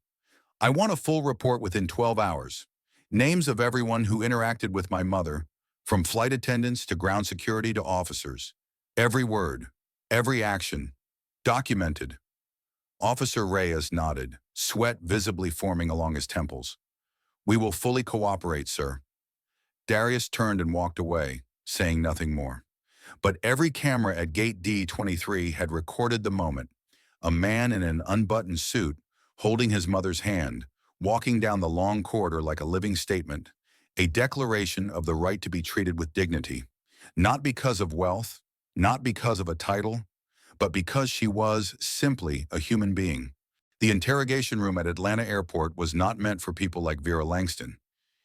"I want a full report within 12 hours. Names of everyone who interacted with my mother, from flight attendants to ground security to officers. Every word, every action, documented." Officer Reyes nodded, sweat visibly forming along his temples. "We will fully cooperate, sir." Darius turned and walked away, saying nothing more. But every camera at Gate D23 had recorded the moment. A man in an unbuttoned suit, holding his mother's hand, walking down the long corridor like a living statement, a declaration of the right to be treated with dignity, not because of wealth, not because of a title, but because she was simply a human being. The interrogation room at Atlanta Airport was not meant for people like Vera Langston.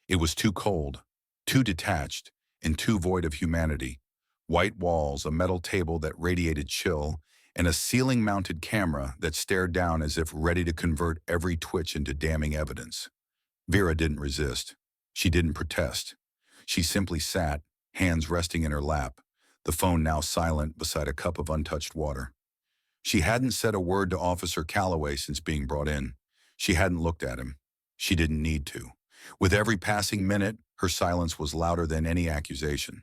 It was too cold, too detached, and too void of humanity. White walls, a metal table that radiated chill, and a ceiling-mounted camera that stared down as if ready to convert every twitch into damning evidence. Vera didn't resist. She didn't protest. She simply sat, hands resting in her lap, the phone now silent beside a cup of untouched water. She hadn't said a word to Officer Calloway since being brought in. She hadn't looked at him. She didn't need to. With every passing minute, her silence was louder than any accusation.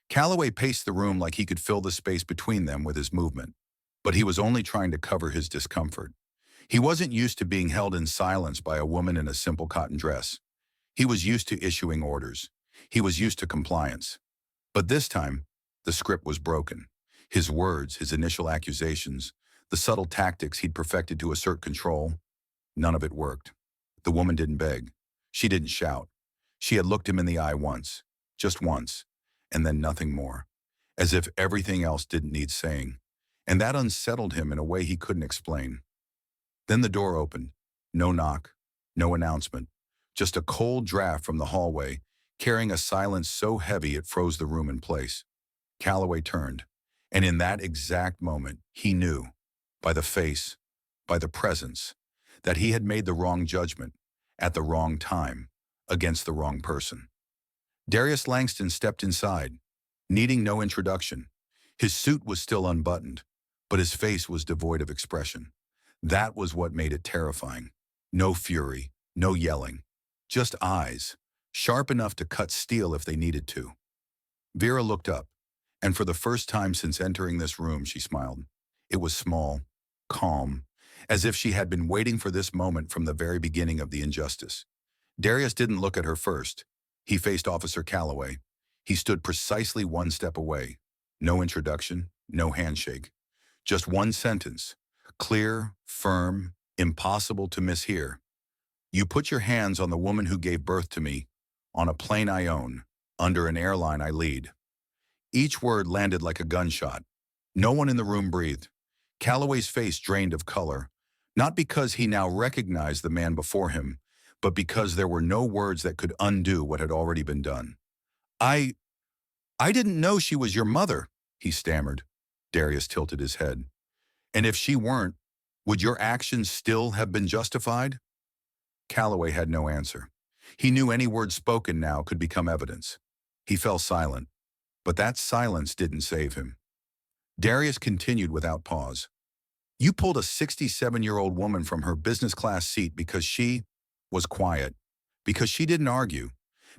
Calloway paced the room like he could fill the space between them with his movement, but he was only trying to cover his discomfort. He wasn't used to being held in silence by a woman in a simple cotton dress. He was used to issuing orders. He was used to compliance. But this time, the script was broken. His words, his initial accusations, the subtle tactics he'd perfected to assert control, none of it worked. The woman didn't beg. She didn't shout. She had looked him in the eye once, just once, and then nothing more, as if everything else didn't need saying. And that unsettled him in a way he couldn't explain. Then the door opened. No knock, no announcement, just a cold draft from the hallway, carrying a silence so heavy it froze the room in place. Calloway turned, and in that exact moment, he knew, by the face, by the presence, that he had made the wrong judgment, at the wrong time, against the wrong person. Darius Langston stepped inside, needing no introduction. His suit was still unbuttoned, but his face was devoid of expression. That was what made it terrifying. No fury, no yelling, just eyes, sharp enough to cut steel if they needed to. Vera looked up, and for the first time since entering this room, she smiled. It was small, calm, as if she had been waiting for this moment from the very beginning of the injustice. Darius didn't look at her first. He faced Officer Calloway. He stood precisely one step away. No introduction, no handshake. Just one sentence, clear, firm, impossible to mishear. You put your hands on the woman who gave birth to me, on a plane I own, under an airline I lead. Each word landed like a gunshot. No one in the room breathed. Calloway's face drained of color, not because he now recognized the man before him, but because there were no words that could undo what had already been done. I didn't know she was your mother, he stammered. Darius tilted his head. And if she weren't, would your actions still have been justified? Calloway had no answer. He knew any word spoken now could become evidence. He fell silent, but that silence didn't save him. Darius continued without pause. You pulled a 67-year-old woman from her business class seat because she was quiet, because she didn't argue,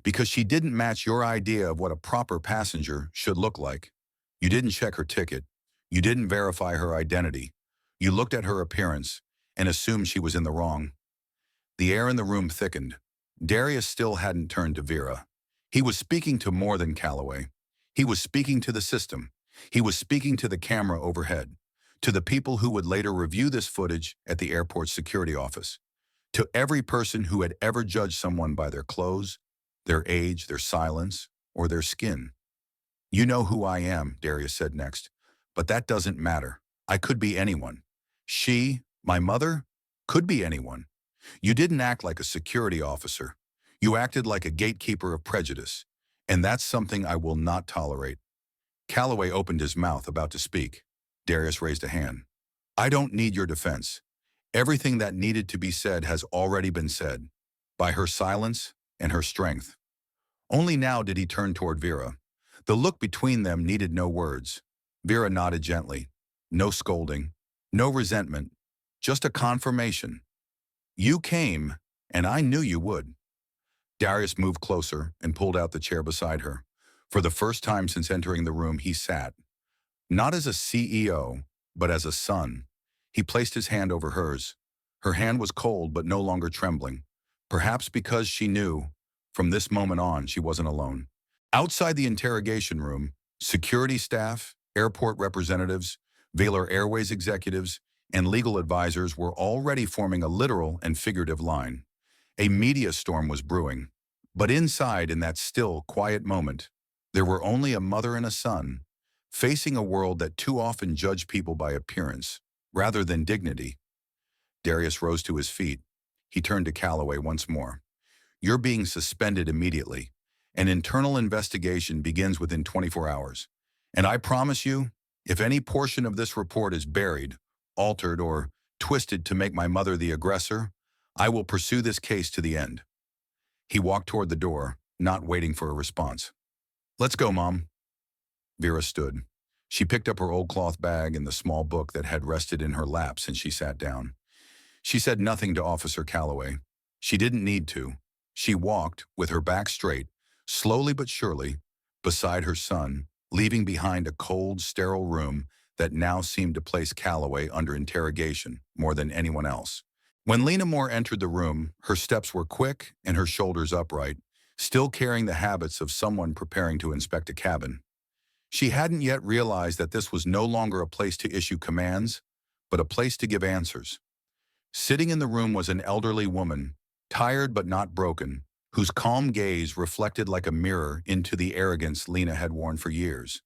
because she didn't match your idea of what a proper passenger should look like. You didn't check her ticket. You didn't verify her identity. You looked at her appearance and assumed she was in the wrong. The air in the room thickened. Darius still hadn't turned to Vera. He was speaking to more than Calloway. He was speaking to the system. He was speaking to the camera overhead, to the people who would later review this footage at the airport security office, to every person who had ever judged someone by their clothes, their age, their silence, or their skin. You know who I am, Darius said next, but that doesn't matter. I could be anyone. She, my mother, could be anyone. You didn't act like a security officer. You acted like a gatekeeper of prejudice, and that's something I will not tolerate. Calloway opened his mouth, about to speak. Darius raised a hand. I don't need your defense. Everything that needed to be said has already been said, by her silence and her strength. Only now did he turn toward Vera. The look between them needed no words. Vera nodded gently. No scolding, no resentment, just a confirmation. You came, and I knew you would. Darius moved closer and pulled out the chair beside her. For the first time since entering the room, he sat. Not as a CEO, but as a son. He placed his hand over hers. Her hand was cold but no longer trembling, perhaps because she knew, from this moment on, she wasn't alone. Outside the interrogation room, security staff, airport representatives, Valor Airways executives, and legal advisors were already forming a literal and figurative line. A media storm was brewing. But inside, in that still, quiet moment, there were only a mother and a son, facing a world that too often judged people by appearance, rather than dignity. Darius rose to his feet. He turned to Calloway once more. You're being suspended immediately. An internal investigation begins within 24 hours. And I promise you, if any portion of this report is buried, altered, or twisted to make my mother the aggressor, I will pursue this case to the end. He walked toward the door, not waiting for a response. Let's go, Mom. Vera stood. She picked up her old cloth bag and the small book that had rested in her lap since she sat down. She said nothing to Officer Calloway. She didn't need to. She walked, with her back straight, slowly but surely, beside her son, leaving behind a cold, sterile room that now seemed to place Calloway under interrogation more than anyone else. When Lena Moore entered the room, her steps were quick and her shoulders upright, still carrying the habits of someone preparing to inspect a cabin. She hadn't yet realized that this was no longer a place to issue commands, but a place to give answers. Sitting in the room was an elderly woman, tired but not broken, whose calm gaze reflected like a mirror into the arrogance Lena had worn for years.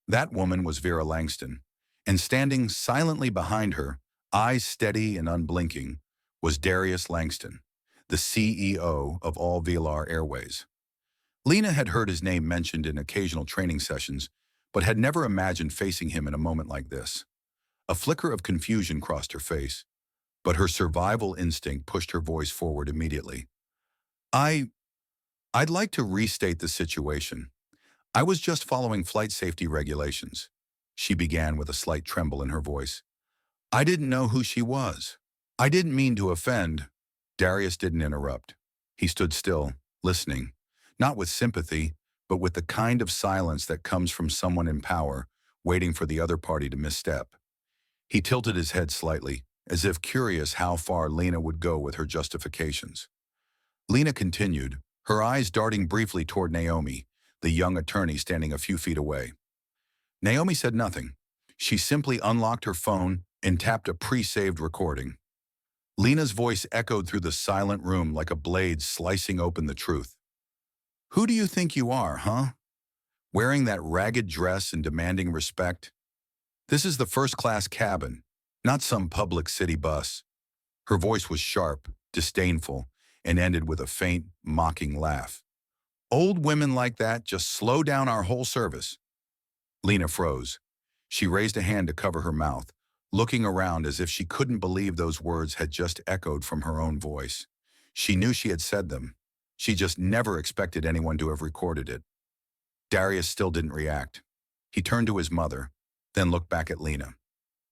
That woman was Vera Langston, and standing silently behind her, eyes steady and unblinking, was Darius Langston, the CEO of all Velar Airways. Lena had heard his name mentioned in occasional training sessions, but had never imagined facing him in a moment like this. A flicker of confusion crossed her face, but her survival instinct pushed her voice forward immediately. I, I'd like to restate the situation. I was just following flight safety regulations. She began with a slight tremble in her voice. I didn't know who she was. I didn't mean to offend. Darius didn't interrupt. He stood still, listening, not with sympathy, but with the kind of silence that comes from someone in power, waiting for the other party to misstep. He tilted his head slightly, as if curious how far Lena would go with her justifications. Lena continued, her eyes darting briefly toward Naomi, the young attorney standing a few feet away. Naomi said nothing. She simply unlocked her phone and tapped a pre-saved recording. Lena's voice echoed through the silent room like a blade slicing open the truth. Who do you think you are, huh? Wearing that ragged dress and demanding respect? This is the first-class cabin, not some public city bus. Her voice was sharp, disdainful, and ended with a faint, mocking laugh. Old women like that just slow down our whole service. Lena froze. She raised a hand to cover her mouth, looking around as if she couldn't believe those words had just echoed from her own voice. She knew she had said them. She just never expected anyone to have recorded it. Darius still didn't react. He turned to his mother, then looked back at Lena.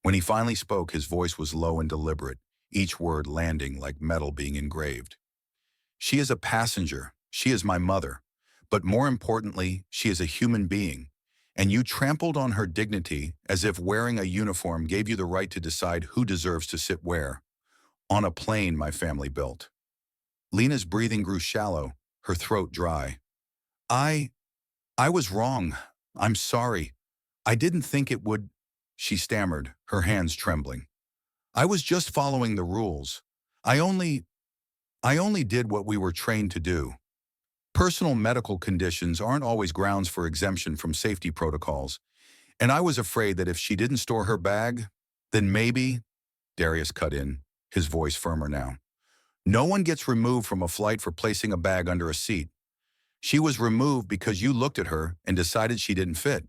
When he finally spoke, his voice was low and deliberate, each word landing like metal being engraved. She is a passenger. She is my mother. But more importantly, she is a human being. And you trampled on her dignity as if wearing a uniform gave you the right to decide who deserves to sit where. On a plane my family built. Lena's breathing grew shallow, her throat dry. I was wrong. I'm sorry. I didn't think it would, she stammered, her hands trembling. I was just following the rules. I only did what we were trained to do. Personal medical conditions aren't always grounds for exemption from safety protocols, and I was afraid that if she didn't store her bag, then maybe, Darius cut in, his voice firmer now. No one gets removed from a flight for placing a bag under a seat. She was removed because you looked at her and decided she didn't fit.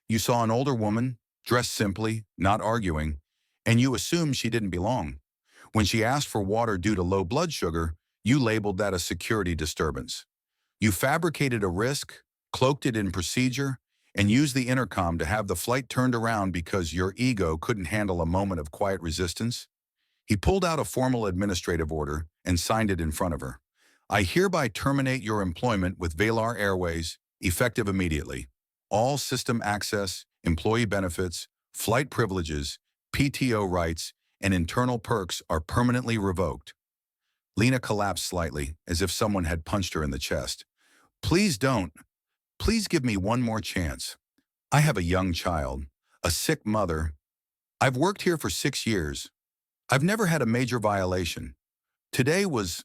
You saw an older woman, dressed simply, not arguing, and you assumed she didn't belong. When she asked for water due to low blood sugar, you labeled that a security disturbance. You fabricated a risk, cloaked it in procedure, and used the intercom to have the flight turned around because your ego couldn't handle a moment of quiet resistance. He pulled out a formal administrative order and signed it in front of her. I hereby terminate your employment with Velar Airways, effective immediately. All system access, employee benefits, flight privileges, PTO rights, and internal perks are permanently revoked. Lena collapsed slightly, as if someone had punched her in the chest. Please don't. Please give me one more chance. I have a young child, a sick mother. I've worked here for 6 years. I've never had a major violation. Today was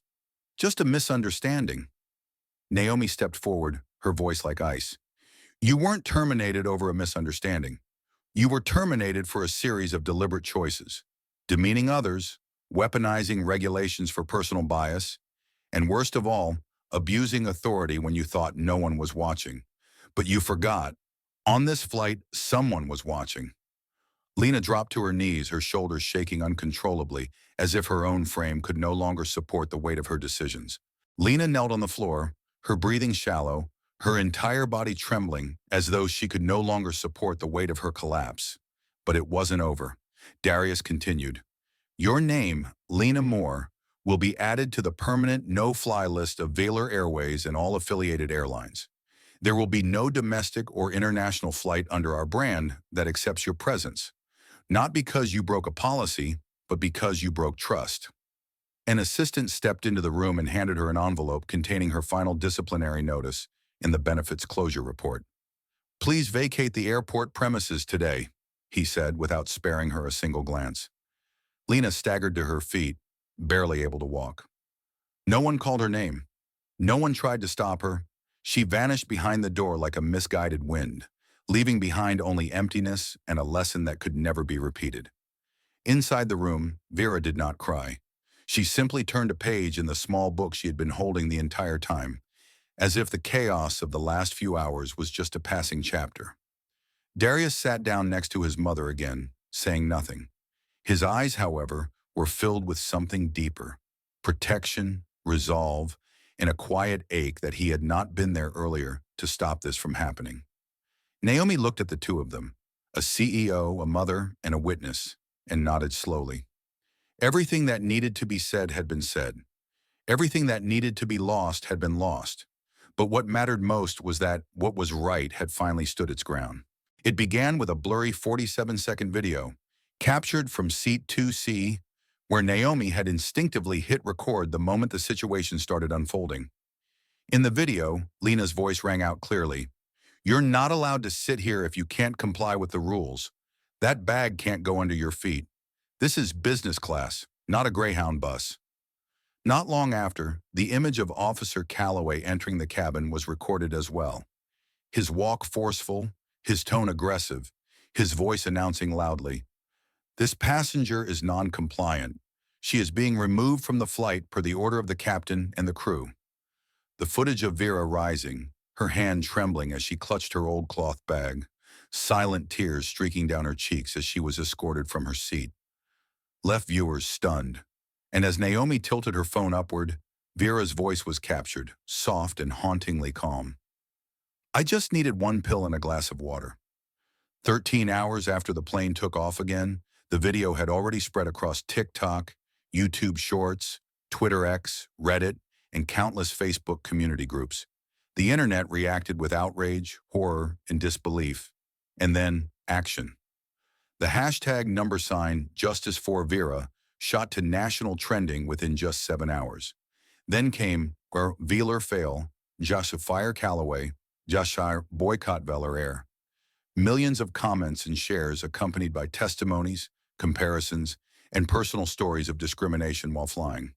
just a misunderstanding. Naomi stepped forward, her voice like ice. You weren't terminated over a misunderstanding. You were terminated for a series of deliberate choices, demeaning others, weaponizing regulations for personal bias, and worst of all, abusing authority when you thought no one was watching. But you forgot. On this flight, someone was watching. Lena dropped to her knees, her shoulders shaking uncontrollably, as if her own frame could no longer support the weight of her decisions. Lena knelt on the floor, her breathing shallow, her entire body trembling as though she could no longer support the weight of her collapse. But it wasn't over. Darius continued. Your name, Lena Moore, will be added to the permanent no-fly list of Velar Airways and all affiliated airlines. There will be no domestic or international flight under our brand that accepts your presence. Not because you broke a policy, but because you broke trust. An assistant stepped into the room and handed her an envelope containing her final disciplinary notice and the benefits closure report. Please vacate the airport premises today, he said without sparing her a single glance. Lena staggered to her feet, barely able to walk. No one called her name. No one tried to stop her. She vanished behind the door like a misguided wind, leaving behind only emptiness and a lesson that could never be repeated. Inside the room, Vera did not cry. She simply turned a page in the small book she had been holding the entire time. as if the chaos of the last few hours was just a passing chapter. Darius sat down next to his mother again, saying nothing. His eyes, however, were filled with something deeper: protection, resolve, and a quiet ache that he had not been there earlier to stop this from happening. Naomi looked at the two of them, a CEO, a mother, and a witness, and nodded slowly. Everything that needed to be said had been said. Everything that needed to be lost had been lost. But what mattered most was that what was right had finally stood its ground. It began with a blurry 47-second video, captured from seat 2C, where Naomi had instinctively hit record the moment the situation started unfolding. In the video, Lena's voice rang out clearly. "You're not allowed to sit here if you can't comply with the rules. That bag can't go under your feet. This is business class, not a Greyhound bus." Not long after, the image of Officer Calloway entering the cabin was recorded as well. His walk forceful, his tone aggressive, his voice announcing loudly, "This passenger is non-compliant. She is being removed from the flight per the order of the captain and the crew." The footage of Vera rising, her hand trembling as she clutched her old cloth bag, silent tears streaking down her cheeks as she was escorted from her seat, left viewers stunned. And as Naomi tilted her phone upward, Vera's voice was captured, soft and hauntingly calm. "I just needed one pill and a glass of water." 13 hours after the plane took off again, the video had already spread across TikTok, YouTube Shorts, Twitter X, Reddit, and countless Facebook community groups. The internet reacted with outrage, horror, and disbelief. And then, action. The hashtag #Justice for Vera shot to national trending within just 7 hours. Then came Velar Fail, Fire Calloway, Jashire Boycott Velar Air. Millions of comments and shares accompanied by testimonies, comparisons, and personal stories of discrimination while flying.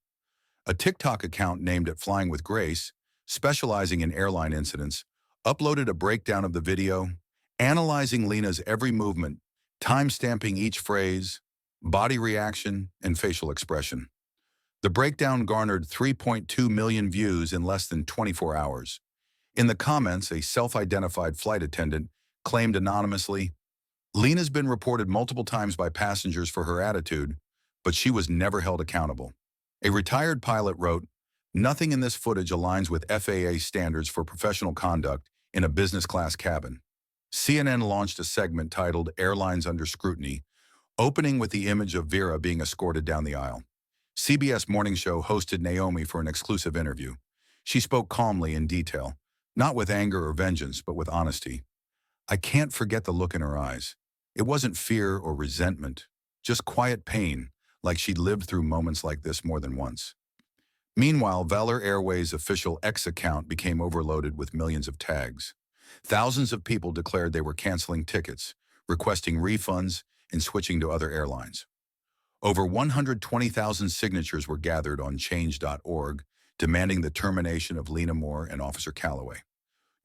A TikTok account named it Flying with Grace, specializing in airline incidents, uploaded a breakdown of the video, analyzing Lena's every movement, time-stamping each phrase, body reaction, and facial expression. The breakdown garnered 3.2 million views in less than 24 hours. In the comments, a self-identified flight attendant claimed anonymously, "Lena's been reported multiple times by passengers for her attitude, but she was never held accountable." A retired pilot wrote, "Nothing in this footage aligns with FAA standards for professional conduct in a business class cabin." CNN launched a segment titled "Airlines Under Scrutiny," opening with the image of Vera being escorted down the aisle. CBS Morning Show hosted Naomi for an exclusive interview. She spoke calmly in detail, not with anger or vengeance, but with honesty. I can't forget the look in her eyes. It wasn't fear or resentment, just quiet pain, like she'd lived through moments like this more than once. Meanwhile, Valor Airways' official X account became overloaded with millions of tags. Thousands of people declared they were canceling tickets, requesting refunds, and switching to other airlines. Over 120,000 signatures were gathered on change.org, demanding the termination of Lena Moore and Officer Calloway.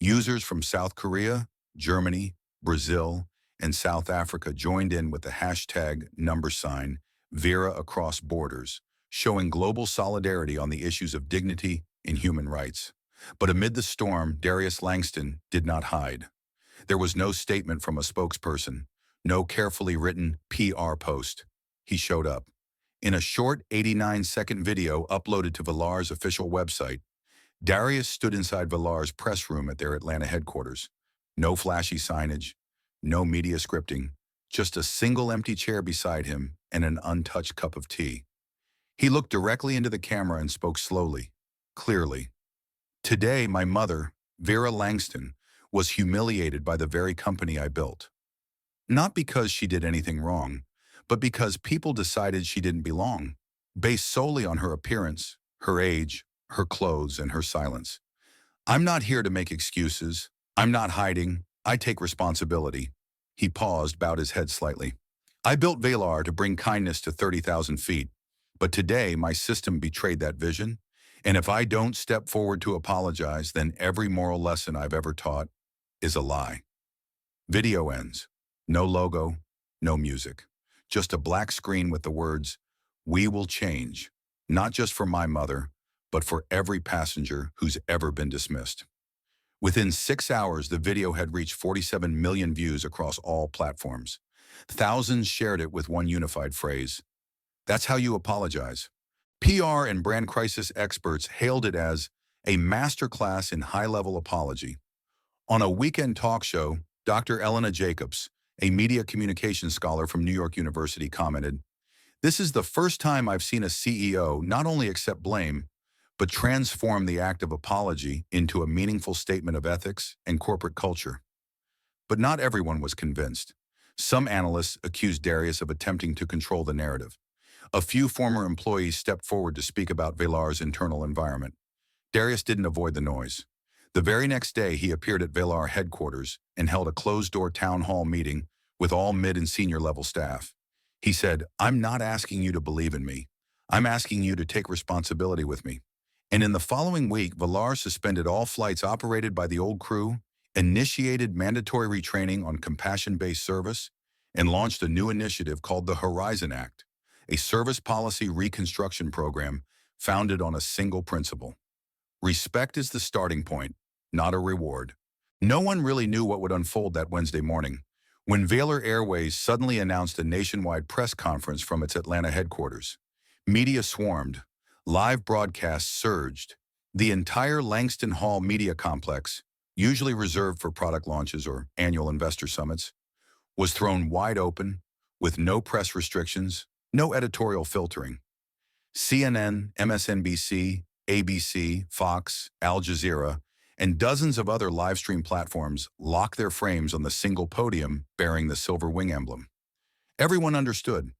Users from South Korea, Germany, Brazil, and South Africa joined in with the hashtag Vera Across Borders, showing global solidarity on the issues of dignity and human rights. But amid the storm, Darius Langston did not hide. There was no statement from a spokesperson, no carefully written PR post. He showed up. In a short 89-second video uploaded to Velar's official website, Darius stood inside Velar's press room at their Atlanta headquarters. No flashy signage, no media scripting, just a single empty chair beside him and an untouched cup of tea. He looked directly into the camera and spoke slowly, clearly. "Today, my mother, Vera Langston, was humiliated by the very company I built. Not because she did anything wrong, but because people decided she didn't belong, based solely on her appearance, her age, her clothes, and her silence. I'm not here to make excuses. I'm not hiding. I take responsibility." He paused, bowed his head slightly. "I built Velar to bring kindness to 30,000 feet, but today my system betrayed that vision, and if I don't step forward to apologize, then every moral lesson I've ever taught is a lie." Video ends. No logo, no music. Just a black screen with the words, "We will change, not just for my mother, but for every passenger who's ever been dismissed. Within 6 hours, the video had reached 47 million views across all platforms. Thousands shared it with one unified phrase: "That's how you apologize." PR and brand crisis experts hailed it as a masterclass in high-level apology. On a weekend talk show, Dr. Elena Jacobs, a media communications scholar from New York University, commented, "This is the first time I've seen a CEO not only accept blame, but transform the act of apology into a meaningful statement of ethics and corporate culture." But not everyone was convinced. Some analysts accused Darius of attempting to control the narrative. A few former employees stepped forward to speak about Velar's internal environment. Darius didn't avoid the noise. The very next day, he appeared at Velar headquarters and held a closed-door town hall meeting with all mid and senior level staff. He said, "I'm not asking you to believe in me. I'm asking you to take responsibility with me." And in the following week, Velar suspended all flights operated by the old crew, initiated mandatory retraining on compassion-based service, and launched a new initiative called the Horizon Act, a service policy reconstruction program founded on a single principle: respect is the starting point, not a reward. No one really knew what would unfold that Wednesday morning, when Velar Airways suddenly announced a nationwide press conference from its Atlanta headquarters. Media swarmed. Live broadcasts surged. The entire Langston Hall media complex, usually reserved for product launches or annual investor summits, was thrown wide open, with no press restrictions, no editorial filtering. CNN, MSNBC, ABC, Fox, Al Jazeera, and dozens of other live stream platforms locked their frames on the single podium bearing the silver wing emblem. Everyone understood.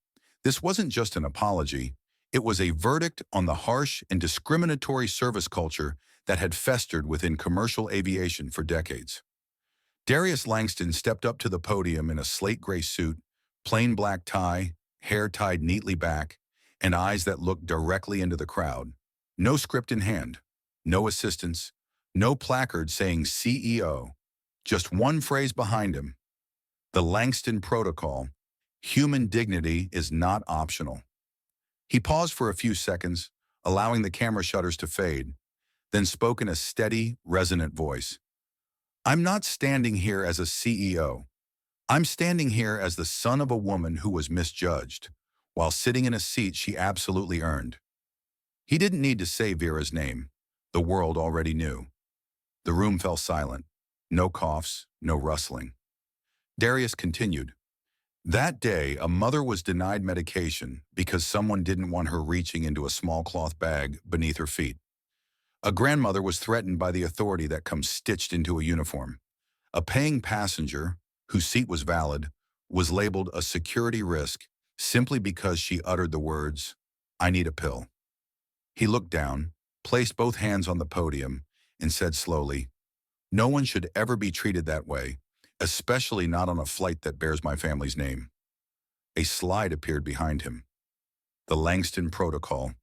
This wasn't just an apology. It was a verdict on the harsh and discriminatory service culture that had festered within commercial aviation for decades. Darius Langston stepped up to the podium in a slate gray suit, plain black tie, hair tied neatly back, and eyes that looked directly into the crowd. No script in hand, no assistants, no placard saying CEO, just one phrase behind him: the Langston Protocol: human dignity is not optional. He paused for a few seconds, allowing the camera shutters to fade, then spoke in a steady, resonant voice. "I'm not standing here as a CEO. I'm standing here as the son of a woman who was misjudged, while sitting in a seat she absolutely earned." He didn't need to say Vera's name. The world already knew. The room fell silent. No coughs, no rustling. Darius continued. That day, a mother was denied medication because someone didn't want her reaching into a small cloth bag beneath her feet. A grandmother was threatened by the authority that comes stitched into a uniform. A paying passenger, whose seat was valid, was labeled a security risk simply because she uttered the words, "I need a pill." He looked down, placed both hands on the podium, and said slowly, "No one should ever be treated that way, especially not on a flight that bears my family's name." A slide appeared behind him. The Langston Protocol: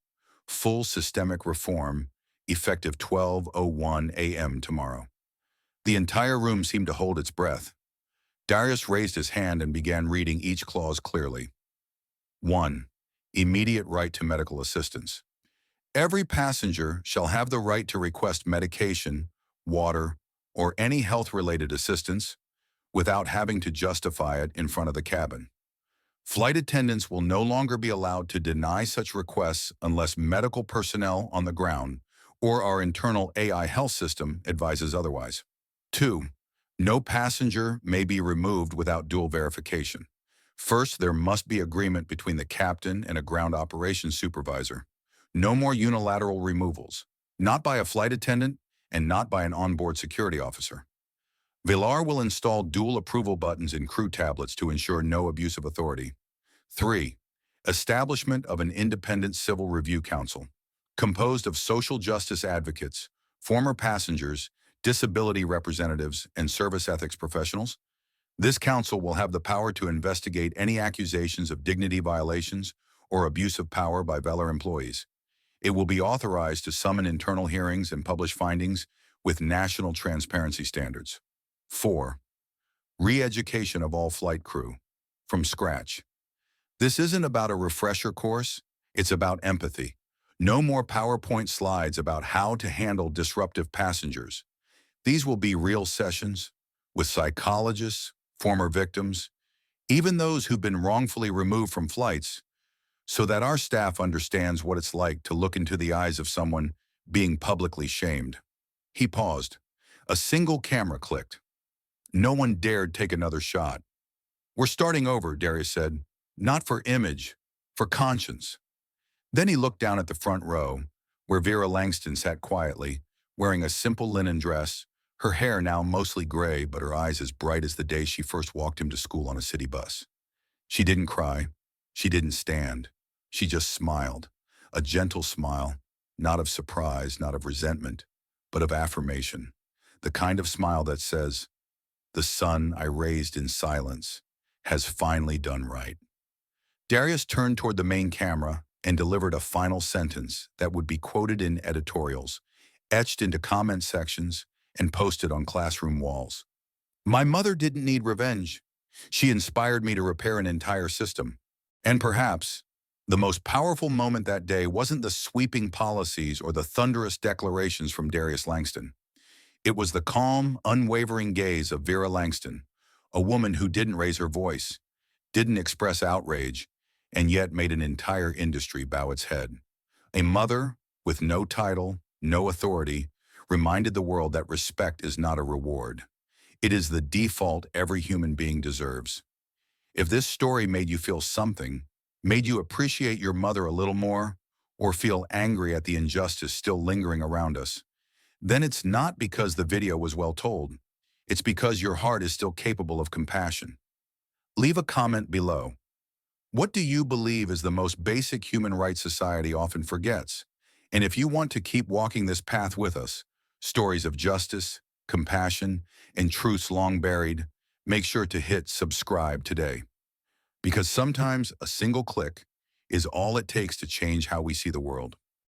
full systemic reform, effective 12:01 a.m. tomorrow. The entire room seemed to hold its breath. Darius raised his hand and began reading each clause clearly. 1. Immediate right to medical assistance. Every passenger shall have the right to request medication, water, or any health-related assistance without having to justify it in front of the cabin. Flight attendants will no longer be allowed to deny such requests unless medical personnel on the ground or our internal AI health system advises otherwise. 2. No passenger may be removed without dual verification. First, there must be agreement between the captain and a ground operations supervisor. No more unilateral removals, not by a flight attendant and not by an onboard security officer. Velar will install dual approval buttons in crew tablets to ensure no abuse of authority. 3. Establishment of an independent civil review council, composed of social justice advocates, former passengers, disability representatives, and service ethics professionals. This council will have the power to investigate any accusations of dignity violations or abuse of power by Velar employees. It will be authorized to summon internal hearings and publish findings with national transparency standards. 4. Re-education of all flight crew, from scratch. This isn't about a refresher course, it's about empathy. No more PowerPoint slides about how to handle disruptive passengers. These will be real sessions with psychologists, former victims, even those who've been wrongfully removed from flights, so that our staff understands what it's like to look into the eyes of someone being publicly shamed. He paused. A single camera clicked. No one dared take another shot. We're starting over, Darius said. Not for image, for conscience. Then he looked down at the front row, where Vera Langston sat quietly, wearing a simple linen dress, her hair now mostly gray but her eyes as bright as the day she first walked him to school on a city bus. She didn't cry. She didn't stand. She just smiled. A gentle smile, not of surprise, not of resentment, but of affirmation. The kind of smile that says, "The son I raised in silence has finally done right." Darius turned toward the main camera and delivered a final sentence that would be quoted in editorials, etched into comment sections, and posted on classroom walls. My mother didn't need revenge. She inspired me to repair an entire system. And perhaps the most powerful moment that day wasn't the sweeping policies or the thunderous declarations from Darius Langston. It was the calm, unwavering gaze of Vera Langston, a woman who didn't raise her voice, didn't express outrage, and yet made an entire industry bow its head. A mother with no title, no authority, reminded the world that respect is not a reward. It is the default every human being deserves. If this story made you feel something, made you appreciate your mother a little more, or feel angry at the injustice still lingering around us, then it's not because the video was well told. It's because your heart is still capable of compassion. Leave a comment below. What do you believe is the most basic human right society often forgets? And if you want to keep walking this path with us, stories of justice, compassion, and truths long buried, make sure to hit subscribe today. Because sometimes a single click is all it takes to change how we see the world.